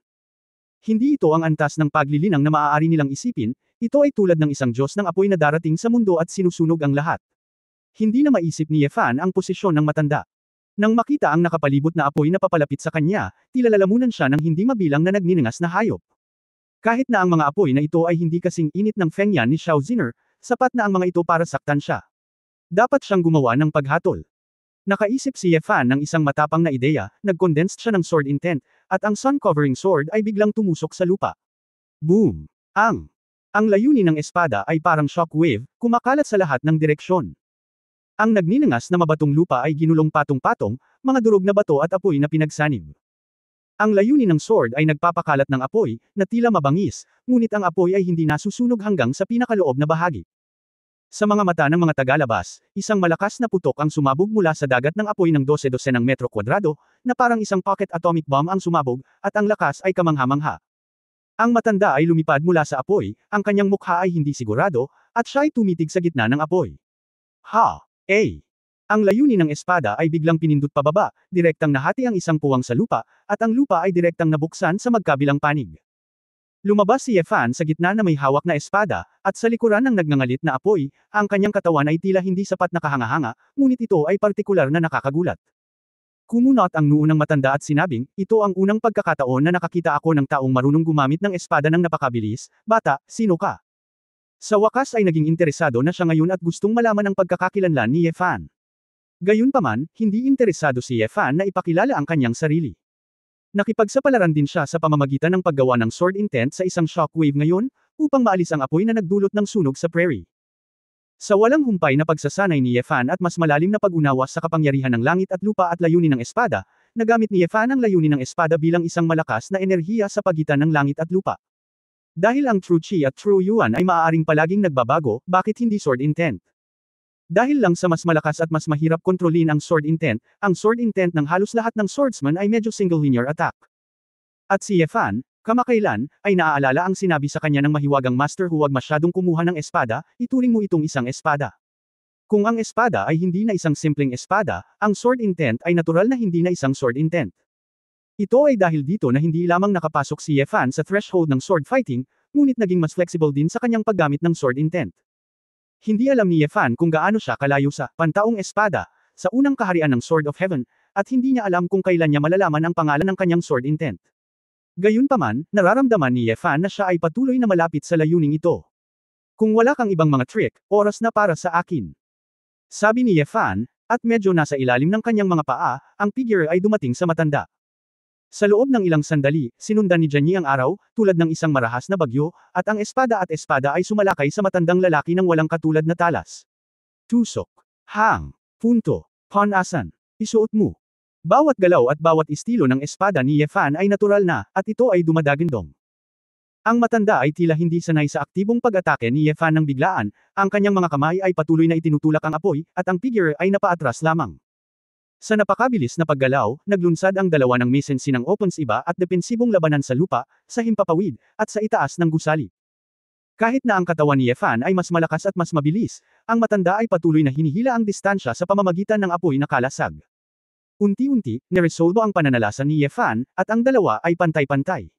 Hindi ito ang antas ng paglilinang na maaari nilang isipin, ito ay tulad ng isang Diyos ng apoy na darating sa mundo at sinusunog ang lahat. Hindi na maisip ni Yefan ang posisyon ng matanda. Nang makita ang nakapalibot na apoy na papalapit sa kanya, tila lalamunan siya ng hindi mabilang na nagniningas na hayop. Kahit na ang mga apoy na ito ay hindi kasing init ng Fengyan ni Xiao Ziner, sapat na ang mga ito para saktan siya. Dapat siyang gumawa ng paghatol. Nakaisip si Yefan ng isang matapang na ideya, nag-condensed siya ng sword intent, at ang sun-covering sword ay biglang tumusok sa lupa. Boom! Ang layunin ng espada ay parang shockwave, kumakalat sa lahat ng direksyon. Ang nagniningas na mabatong lupa ay ginulong patong-patong, mga durog na bato at apoy na pinagsanib. Ang layunin ng sword ay nagpapakalat ng apoy, na tila mabangis, ngunit ang apoy ay hindi nasusunog hanggang sa pinakaloob na bahagi. Sa mga mata ng mga tagalabas, isang malakas na putok ang sumabog mula sa dagat ng apoy ng 12 ng metro kwadrado, na parang isang pocket atomic bomb ang sumabog, at ang lakas ay kamangha-mangha. Ang matanda ay lumipad mula sa apoy, ang kanyang mukha ay hindi sigurado, at siya ay tumitig sa gitna ng apoy. Ang layunin ng espada ay biglang pinindot pababa, direktang nahati ang isang puwang sa lupa, at ang lupa ay direktang nabuksan sa magkabilang panig. Lumabas si Yefan sa gitna na may hawak na espada, at sa likuran ng nagngangalit na apoy, ang kanyang katawan ay tila hindi sapat na kahanga-hanga, ngunit ito ay partikular na nakakagulat. Kumunot ang noo ng matanda at sinabing, ito ang unang pagkakataon na nakakita ako ng taong marunong gumamit ng espada ng napakabilis, bata, sino ka? Sa wakas ay naging interesado na siya ngayon at gustong malaman ang pagkakakilanlan ni Yefan. Gayunpaman, hindi interesado si Yefan na ipakilala ang kanyang sarili. Nakipagsapalaran din siya sa pamamagitan ng paggawa ng sword intent sa isang shockwave ngayon, upang maalis ang apoy na nagdulot ng sunog sa prairie. Sa walang humpay na pagsasanay ni Yefan at mas malalim na pag-unawa sa kapangyarihan ng langit at lupa at layunin ng espada, nagamit ni Yefan ang layunin ng espada bilang isang malakas na enerhiya sa pagitan ng langit at lupa. Dahil ang True Qi at True Yuan ay maaaring palaging nagbabago, bakit hindi sword intent? Dahil lang sa mas malakas at mas mahirap kontrolin ang sword intent ng halos lahat ng swordsman ay medyo single linear attack. At si Yefan, kamakailan, ay naaalala ang sinabi sa kanya ng mahiwagang master huwag masyadong kumuha ng espada, ituring mo itong isang espada. Kung ang espada ay hindi na isang simpleng espada, ang sword intent ay natural na hindi na isang sword intent. Ito ay dahil dito na hindi lamang nakapasok si Yefan sa threshold ng sword fighting, ngunit naging mas flexible din sa kanyang paggamit ng sword intent. Hindi alam ni Yefan kung gaano siya kalayo sa pantaong espada, sa unang kaharian ng Sword of Heaven, at hindi niya alam kung kailan niya malalaman ang pangalan ng kanyang sword intent. Gayunpaman, nararamdaman ni Yefan na siya ay patuloy na malapit sa layuning ito. Kung wala kang ibang mga trick, oras na para sa akin. Sabi ni Ye Fan, at medyo nasa ilalim ng kanyang mga paa, ang figure ay dumating sa matanda. Sa loob ng ilang sandali, sinundan ni Janyi ang araw, tulad ng isang marahas na bagyo, at ang espada ay sumalakay sa matandang lalaki ng walang katulad na talas. Tusok. Hang. Punto. Panasan. Isuot mo. Bawat galaw at bawat estilo ng espada ni Ye Fan ay natural na, at ito ay dumadagindong. Ang matanda ay tila hindi sanay sa aktibong pag-atake ni Ye Fan ng biglaan, ang kanyang mga kamay ay patuloy na itinutulak ang apoy, at ang figure ay napaatras lamang. Sa napakabilis na paggalaw, naglunsad ang dalawa ng misensi ng opons iba at depensibong labanan sa lupa, sa himpapawid, at sa itaas ng gusali. Kahit na ang katawan ni Ye Fan ay mas malakas at mas mabilis, ang matanda ay patuloy na hinihila ang distansya sa pamamagitan ng apoy na kalasag. Unti-unti, niresolbo ang pananalasan ni Ye Fan, at ang dalawa ay pantay-pantay.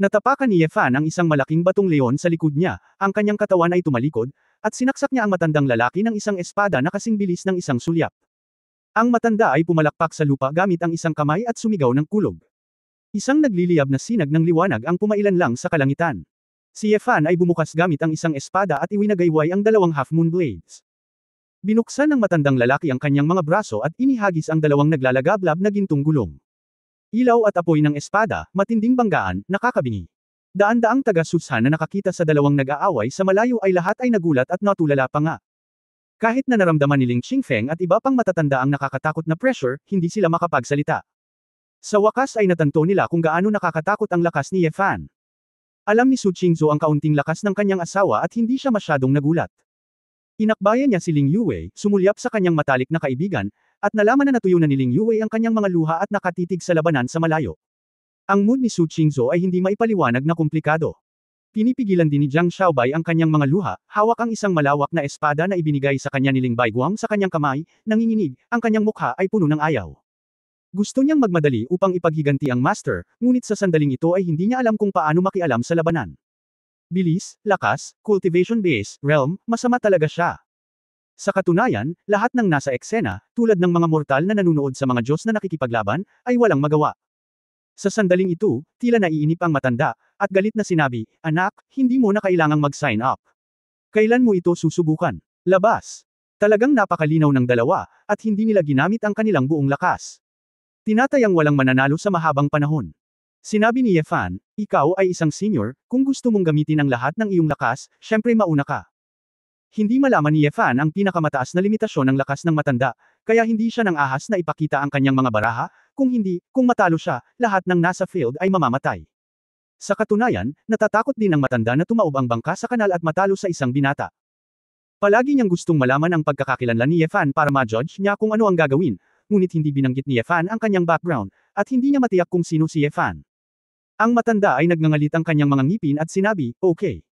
Natapakan ni Ye Fan ang isang malaking batong leon sa likod niya, ang kanyang katawan ay tumalikod, at sinaksak niya ang matandang lalaki ng isang espada na kasing bilis ng isang sulyap. Ang matanda ay pumalakpak sa lupa gamit ang isang kamay at sumigaw ng kulog. Isang nagliliyab na sinag ng liwanag ang pumailan lang sa kalangitan. Si Ye Fan ay bumukas gamit ang isang espada at iwinagayway ang dalawang half-moon blades. Binuksan ng matandang lalaki ang kanyang mga braso at inihagis ang dalawang naglalagablab na gintong gulong. Ilaw at apoy ng espada, matinding banggaan, nakakabingi. Daan-daang taga-Susan na nakakita sa dalawang nag-aaway sa malayo ay lahat ay nagulat at natulala pa nga. Kahit na naramdaman ni Ling Qingfeng at iba pang matatanda ang nakakatakot na pressure, hindi sila makapagsalita. Sa wakas ay natanto nila kung gaano nakakatakot ang lakas ni Ye Fan. Alam ni Su Qingzhou ang kaunting lakas ng kanyang asawa at hindi siya masyadong nagulat. Inakbayan niya si Ling Yuwei, sumulyap sa kanyang matalik na kaibigan, at nalaman na natuyo na ni Ling Yuwei ang kanyang mga luha at nakatitig sa labanan sa malayo. Ang mood ni Su Qingzhou ay hindi maipaliwanag na komplikado. Pinipigilan din ni Jiang Xiaobai ang kanyang mga luha, hawak ang isang malawak na espada na ibinigay sa kanya ni Ling Baiguang sa kanyang kamay, nanginginig, ang kanyang mukha ay puno ng ayaw. Gusto niyang magmadali upang ipaghiganti ang master, ngunit sa sandaling ito ay hindi niya alam kung paano makialam sa labanan. Bilis, lakas, cultivation base, realm, masama talaga siya. Sa katunayan, lahat ng nasa eksena, tulad ng mga mortal na nanunood sa mga Diyos na nakikipaglaban, ay walang magawa. Sa sandaling ito, tila naiinip ang matanda, at galit na sinabi, "Anak, hindi mo na kailangang mag-sign up. Kailan mo ito susubukan? Labas." Talagang napakalinaw ng dalawa, at hindi nila ginamit ang kanilang buong lakas. Tinatayang walang mananalo sa mahabang panahon. Sinabi ni Ye Fan, "Ikaw ay isang senior, kung gusto mong gamitin ang lahat ng iyong lakas, syempre mauna ka." Hindi malaman ni Ye Fan ang pinakamataas na limitasyon ng lakas ng matanda, kaya hindi siya nang ahas na ipakita ang kanyang mga baraha, kung hindi, kung matalo siya, lahat ng nasa field ay mamamatay. Sa katunayan, natatakot din ang matanda na tumaob ang bangka sa kanal at matalo sa isang binata. Palagi niyang gustong malaman ang pagkakakilanlan ni Ye Fan para ma-judge niya kung ano ang gagawin, ngunit hindi binanggit ni Ye Fan ang kanyang background, at hindi niya matiyak kung sino si Ye Fan. Ang matanda ay nagngangalit ang kanyang mga ngipin at sinabi, "Okay."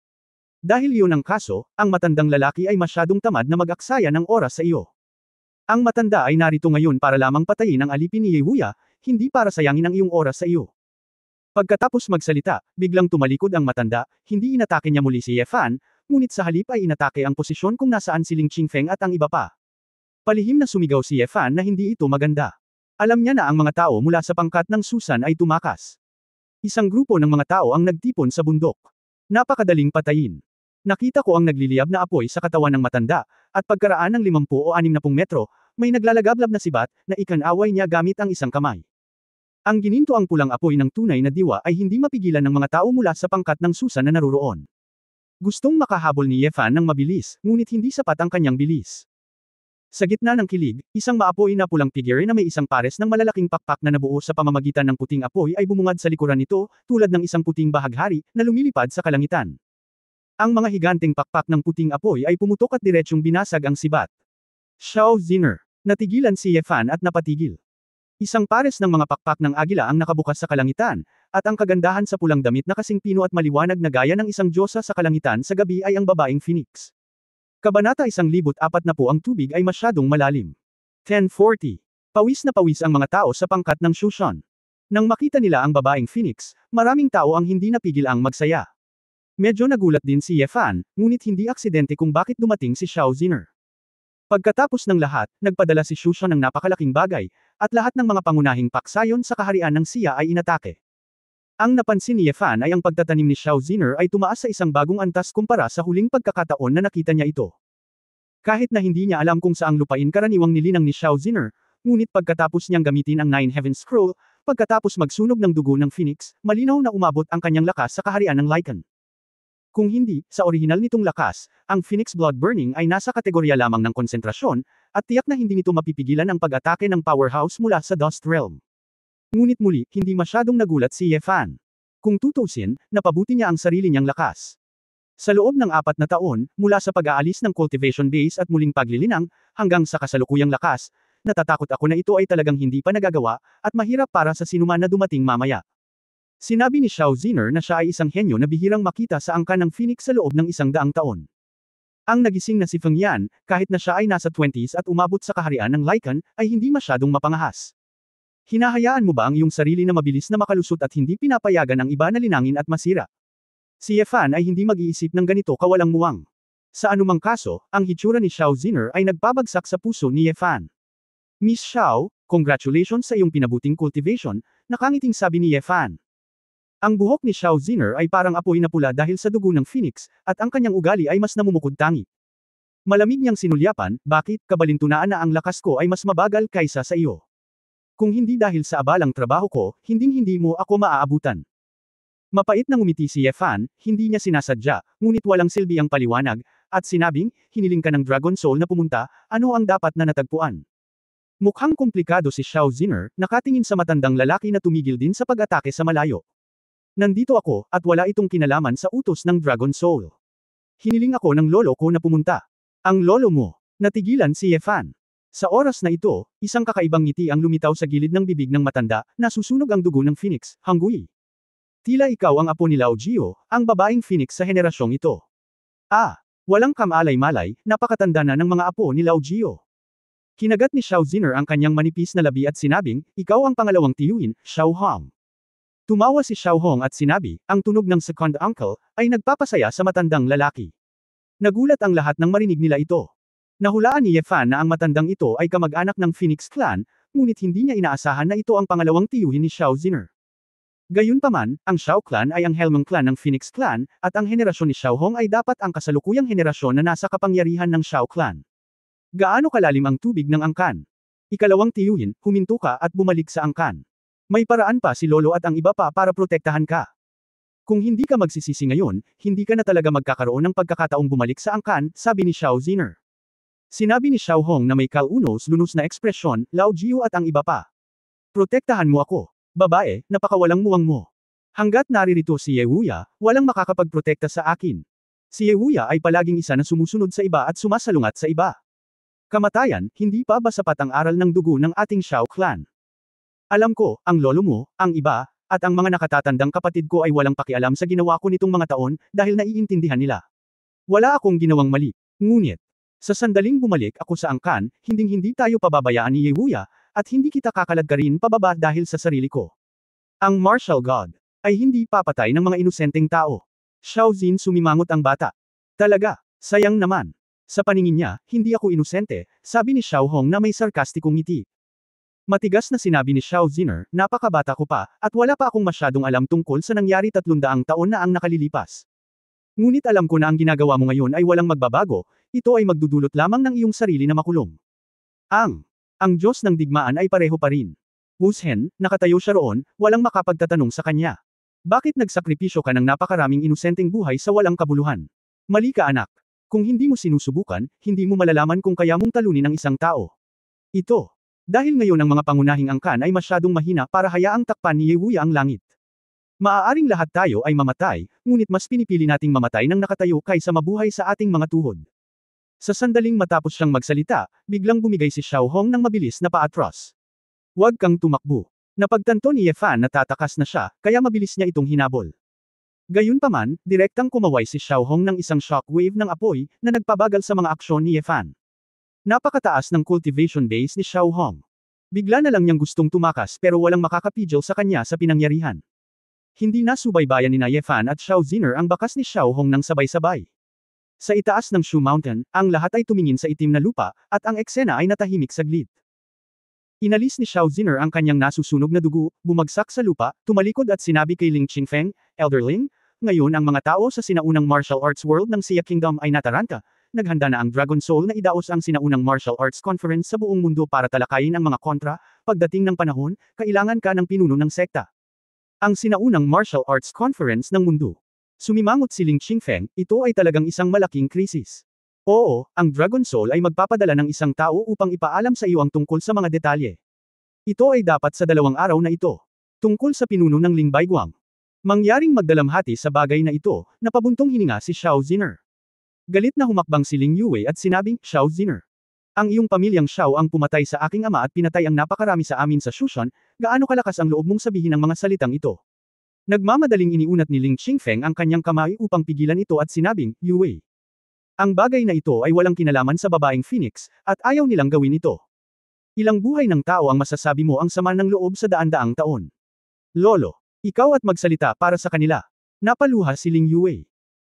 Dahil iyon ang kaso, ang matandang lalaki ay masyadong tamad na mag-aksaya ng oras sa iyo. Ang matanda ay narito ngayon para lamang patayin ang alipin ni Yehuya, hindi para sayangin ang iyong oras sa iyo. Pagkatapos magsalita, biglang tumalikod ang matanda, hindi inatake niya muli si Ye Fan, ngunit sa halip ay inatake ang posisyon kung nasaan si Ling Qingfeng at ang iba pa. Palihim na sumigaw si Ye Fan na hindi ito maganda. Alam niya na ang mga tao mula sa pangkat ng Susan ay tumakas. Isang grupo ng mga tao ang nagtipon sa bundok. Napakadaling patayin. Nakita ko ang nagliliyab na apoy sa katawan ng matanda, at pagkaraan ng 50 o 60 metro, may naglalagablab na sibat, na ikanaway niya gamit ang isang kamay. Ang gininto ang pulang apoy ng tunay na diwa ay hindi mapigilan ng mga tao mula sa pangkat ng Susan na naruroon. Gustong makahabol ni Ye Fan ng mabilis, ngunit hindi sapat ang kanyang bilis. Sa gitna ng kilig, isang maapoy na pulang figure na may isang pares ng malalaking pakpak na nabuo sa pamamagitan ng puting apoy ay bumungad sa likuran nito, tulad ng isang puting bahaghari, na lumilipad sa kalangitan. Ang mga higanteng pakpak ng puting apoy ay pumutok at diretsyong binasag ang sibat. Xiao Ziner. Natigilan si Ye Fan at napatigil. Isang pares ng mga pakpak ng agila ang nakabukas sa kalangitan, at ang kagandahan sa pulang damit na kasing pino at maliwanag na gaya ng isang diyosa sa kalangitan sa gabi ay ang babaeng Phoenix. Kabanata 1040 ang tubig ay masyadong malalim. 1040. Pawis na pawis ang mga tao sa pangkat ng Shushan. Nang makita nila ang babaeng Phoenix, maraming tao ang hindi napigil ang magsaya. Medyo nagulat din si Ye Fan, ngunit hindi aksidente kung bakit dumating si Xiao Ziner. Pagkatapos ng lahat, nagpadala si Shushan ng napakalaking bagay, at lahat ng mga pangunahing paksayon sa kaharian ng Siya ay inatake. Ang napansin ni Ye Fan ay ang pagtatanim ni Xiao Ziner ay tumaas sa isang bagong antas kumpara sa huling pagkakataon na nakita niya ito. Kahit na hindi niya alam kung saang lupain karaniwang nilinang ni Xiao Ziner, ngunit pagkatapos niyang gamitin ang Nine Heavens Scroll, pagkatapos magsunog ng dugo ng Phoenix, malinaw na umabot ang kanyang lakas sa kaharian ng Lycan. Kung hindi, sa orihinal nitong lakas, ang Phoenix Blood Burning ay nasa kategorya lamang ng konsentrasyon, at tiyak na hindi nito mapipigilan ang pag-atake ng powerhouse mula sa Dust Realm. Ngunit muli, hindi masyadong nagulat si Ye Fan. Kung tutusin, napabuti niya ang sarili niyang lakas. Sa loob ng 4 na taon, mula sa pag-aalis ng cultivation base at muling paglilinang, hanggang sa kasalukuyang lakas, natatakot ako na ito ay talagang hindi pa nagagawa, at mahirap para sa sinuman na dumating mamaya. Sinabi ni Xiao Ziner na siya ay isang henyo na bihirang makita sa angkan ng Phoenix sa loob ng 100 taon. Ang nagising na si Feng Yan, kahit na siya ay nasa 20s at umabot sa kaharian ng Lycan, ay hindi masyadong mapangahas. Hinahayaan mo ba ang iyong sarili na mabilis na makalusot at hindi pinapayagan ang iba na linangin at masira? Si Ye Fan ay hindi mag-iisip ng ganito kawalang muwang. Sa anumang kaso, ang hitsura ni Xiao Ziner ay nagpabagsak sa puso ni Ye Fan. Miss Xiao, congratulations sa iyong pinabuting cultivation, nakangiting sabi ni Ye Fan. Ang buhok ni Xiao Ziner ay parang apoy na pula dahil sa dugo ng Phoenix, at ang kanyang ugali ay mas namumukod-tangi. Malamig niyang sinulyapan, bakit, kabalintunaan na ang lakas ko ay mas mabagal kaysa sa iyo. Kung hindi dahil sa abalang trabaho ko, hinding-hindi mo ako maaabutan. Mapait na ngumiti si Ye Fan, hindi niya sinasadya, ngunit walang silbi ang paliwanag, at sinabing, hiniling ka ng Dragon Soul na pumunta, ano ang dapat na natagpuan? Mukhang komplikado si Xiao Ziner, nakatingin sa matandang lalaki na tumigil din sa pag-atake sa malayo. Nandito ako, at wala itong kinalaman sa utos ng Dragon Soul. Hiniling ako ng lolo ko na pumunta. Ang lolo mo. Natigilan si Ye Fan. Sa oras na ito, isang kakaibang ngiti ang lumitaw sa gilid ng bibig ng matanda, nasusunog ang dugo ng Phoenix, Hangui. Tila ikaw ang apo ni Lao Jio, ang babaeng Phoenix sa henerasyong ito. Walang kamalay-malay, napakatanda na ng mga apo ni Lao Jio. Kinagat ni Xiao Ziner ang kanyang manipis na labi at sinabing, ikaw ang pangalawang tiyuhin, Xiao Hong. Tumawa si Xiao Hong at sinabi, ang tunog ng second uncle, ay nagpapasaya sa matandang lalaki. Nagulat ang lahat nang marinig nila ito. Nahulaan ni Ye Fan na ang matandang ito ay kamag-anak ng Phoenix Clan, ngunit hindi niya inaasahan na ito ang pangalawang tiyuhin ni Xiao Ziner. Gayunpaman, ang Xiao Clan ay ang Helmong Clan ng Phoenix Clan, at ang henerasyon ni Xiao Hong ay dapat ang kasalukuyang henerasyon na nasa kapangyarihan ng Xiao Clan. Gaano kalalim ang tubig ng angkan? Ikalawang tiyuhin, huminto ka at bumalik sa angkan. May paraan pa si Lolo at ang iba pa para protektahan ka. Kung hindi ka magsisisi ngayon, hindi ka na talaga magkakaroon ng pagkakataong bumalik sa angkan, sabi ni Xiao Ziner. Sinabi ni Xiao Hong na may kalunos-lunos na ekspresyon, Lao Jio at ang iba pa. Protektahan mo ako. Babae, napakawalang muwang mo. Hanggat naririto si Ye Wuya, walang makakapagprotekta sa akin. Si Ye Wuya ay palaging isa na sumusunod sa iba at sumasalungat sa iba. Kamatayan, hindi pa ba sapat ang aral ng dugo ng ating Xiao Clan? Alam ko, ang lolo mo, ang iba, at ang mga nakatatandang kapatid ko ay walang pakialam sa ginawa ko nitong mga taon, dahil naiintindihan nila. Wala akong ginawang mali. Ngunit, sa sandaling bumalik ako sa angkan, hinding-hindi tayo pababayaan ni Ye Wuya, at hindi kita kakalagkarin pababa dahil sa sarili ko. Ang martial god ay hindi papatay ng mga inosenteng tao. Xiao Zin sumimangot ang bata. Talaga, sayang naman. Sa paningin niya, hindi ako inosente, sabi ni Xiao Hong na may sarkastikong ngiti. Matigas na sinabi ni Xiao Ziner, napakabata ko pa, at wala pa akong masyadong alam tungkol sa nangyari 300 taon na ang nakalilipas. Ngunit alam ko na ang ginagawa mo ngayon ay walang magbabago, ito ay magdudulot lamang ng iyong sarili na makulong. Ang Diyos ng digmaan ay pareho pa rin. Wushen, nakatayo siya roon, walang makapagtatanong sa kanya. Bakit nagsakripisyo ka ng napakaraming inosenteng buhay sa walang kabuluhan? Mali ka anak. Kung hindi mo sinusubukan, hindi mo malalaman kung kaya mong talunin ang isang tao. Ito. Dahil ngayon ang mga pangunahing angkan ay masyadong mahina para hayaang takpan ni Ye Wuya ang langit. Maaaring lahat tayo ay mamatay, ngunit mas pinipili nating mamatay ng nakatayo kaysa mabuhay sa ating mga tuhod. Sa sandaling matapos siyang magsalita, biglang bumigay si Xiao Hong ng mabilis na paatras. Huwag kang tumakbo. Napagtanto ni Ye Fan na tatakas na siya, kaya mabilis niya itong hinabol. Gayunpaman, direktang kumaway si Xiao Hong ng isang shockwave ng apoy, na nagpabagal sa mga aksyon ni Ye Fan. Napakataas ng cultivation base ni Xiao Hong. Bigla na lang niyang gustong tumakas pero walang makakapigil sa kanya sa pinangyarihan. Hindi na subaybayan ni Ye Fan at Xiao Ziner ang bakas ni Xiao Hong ng sabay-sabay. Sa itaas ng Shu Mountain, ang lahat ay tumingin sa itim na lupa, at ang eksena ay natahimik saglit. Inalis ni Xiao Ziner ang kanyang nasusunog na dugo, bumagsak sa lupa, tumalikod at sinabi kay Ling Qingfeng, Elder Ling, ngayon ang mga tao sa sinaunang martial arts world ng Xia Kingdom ay nataranta. Naghanda na ang Dragon Soul na idaos ang sinaunang martial arts conference sa buong mundo para talakayin ang mga kontra. Pagdating ng panahon, kailangan ka ng pinuno ng sekta. Ang sinaunang martial arts conference ng mundo. Sumimangot si Ling Qingfeng, ito ay talagang isang malaking krisis. Oo, ang Dragon Soul ay magpapadala ng isang tao upang ipaalam sa iyo ang tungkol sa mga detalye. Ito ay dapat sa 2 araw na ito. Tungkol sa pinuno ng Ling Baiguang. Mangyaring magdalamhati sa bagay na ito, napabuntong hininga si Xiao Ziner. Galit na humakbang si Ling Yue at sinabing, Xiao Ziner. Ang iyong pamilyang Xiao ang pumatay sa aking ama at pinatay ang napakarami sa amin sa Shushan, gaano kalakas ang loob mong sabihin ang mga salitang ito? Nagmamadaling iniunat ni Ling Qingfeng ang kanyang kamay upang pigilan ito at sinabing, Yue. Ang bagay na ito ay walang kinalaman sa babaeng Phoenix, at ayaw nilang gawin ito. Ilang buhay ng tao ang masasabi mo ang sama ng loob sa daan-daang taon. Lolo, ikaw at magsalita para sa kanila. Napaluha si Ling Yue.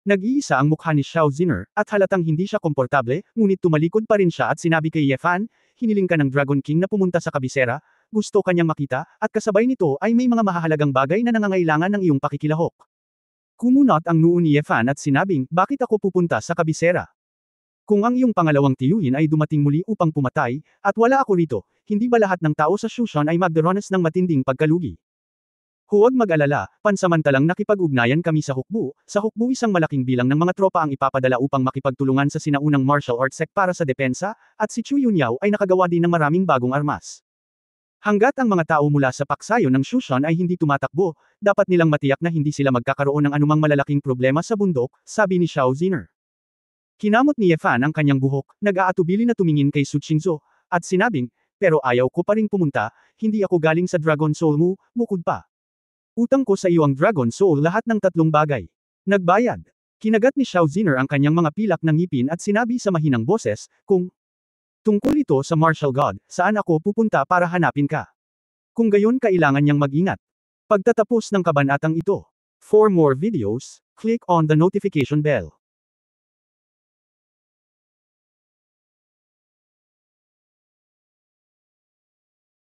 Nag-iisa ang mukha ni Xiao Ziner, at halatang hindi siya komportable, ngunit tumalikod pa rin siya at sinabi kay Ye Fan, hiniling ka ng Dragon King na pumunta sa kabisera, gusto kanyang makita, at kasabay nito ay may mga mahahalagang bagay na nangangailangan ng iyong pakikilahok. Kumunot ang noo ni Ye Fan at sinabing, bakit ako pupunta sa kabisera? Kung ang iyong pangalawang tiyuhin ay dumating muli upang pumatay, at wala ako rito, hindi ba lahat ng tao sa Shushan ay magdaranas ng matinding pagkalugi? Huwag mag-alala, pansamantalang nakipag-ugnayan kami sa hukbo isang malaking bilang ng mga tropa ang ipapadala upang makipagtulungan sa sinaunang martial arts sect para sa depensa, at si Chu Yunyao ay nakagawa din ng maraming bagong armas. Hanggat ang mga tao mula sa paksayo ng Shushan ay hindi tumatakbo, dapat nilang matiyak na hindi sila magkakaroon ng anumang malalaking problema sa bundok, sabi ni Xiao Ziner. Kinamot ni Ye Fan ang kanyang buhok, nag-aatubili na tumingin kay Su Qingzhou, at sinabing, pero ayaw ko pa ring pumunta, hindi ako galing sa Dragon Soul mo, bukod pa. Utang ko sa iyo ang Dragon Soul lahat ng 3 bagay. Nagbayad. Kinagat ni Xiao Ziner ang kanyang mga pilak ng ngipin at sinabi sa mahinang boses, kung tungkol ito sa Martial God, saan ako pupunta para hanapin ka? Kung gayon kailangan niyang mag-ingat. Pagtatapos ng kabanatang ito. For more videos, click on the notification bell.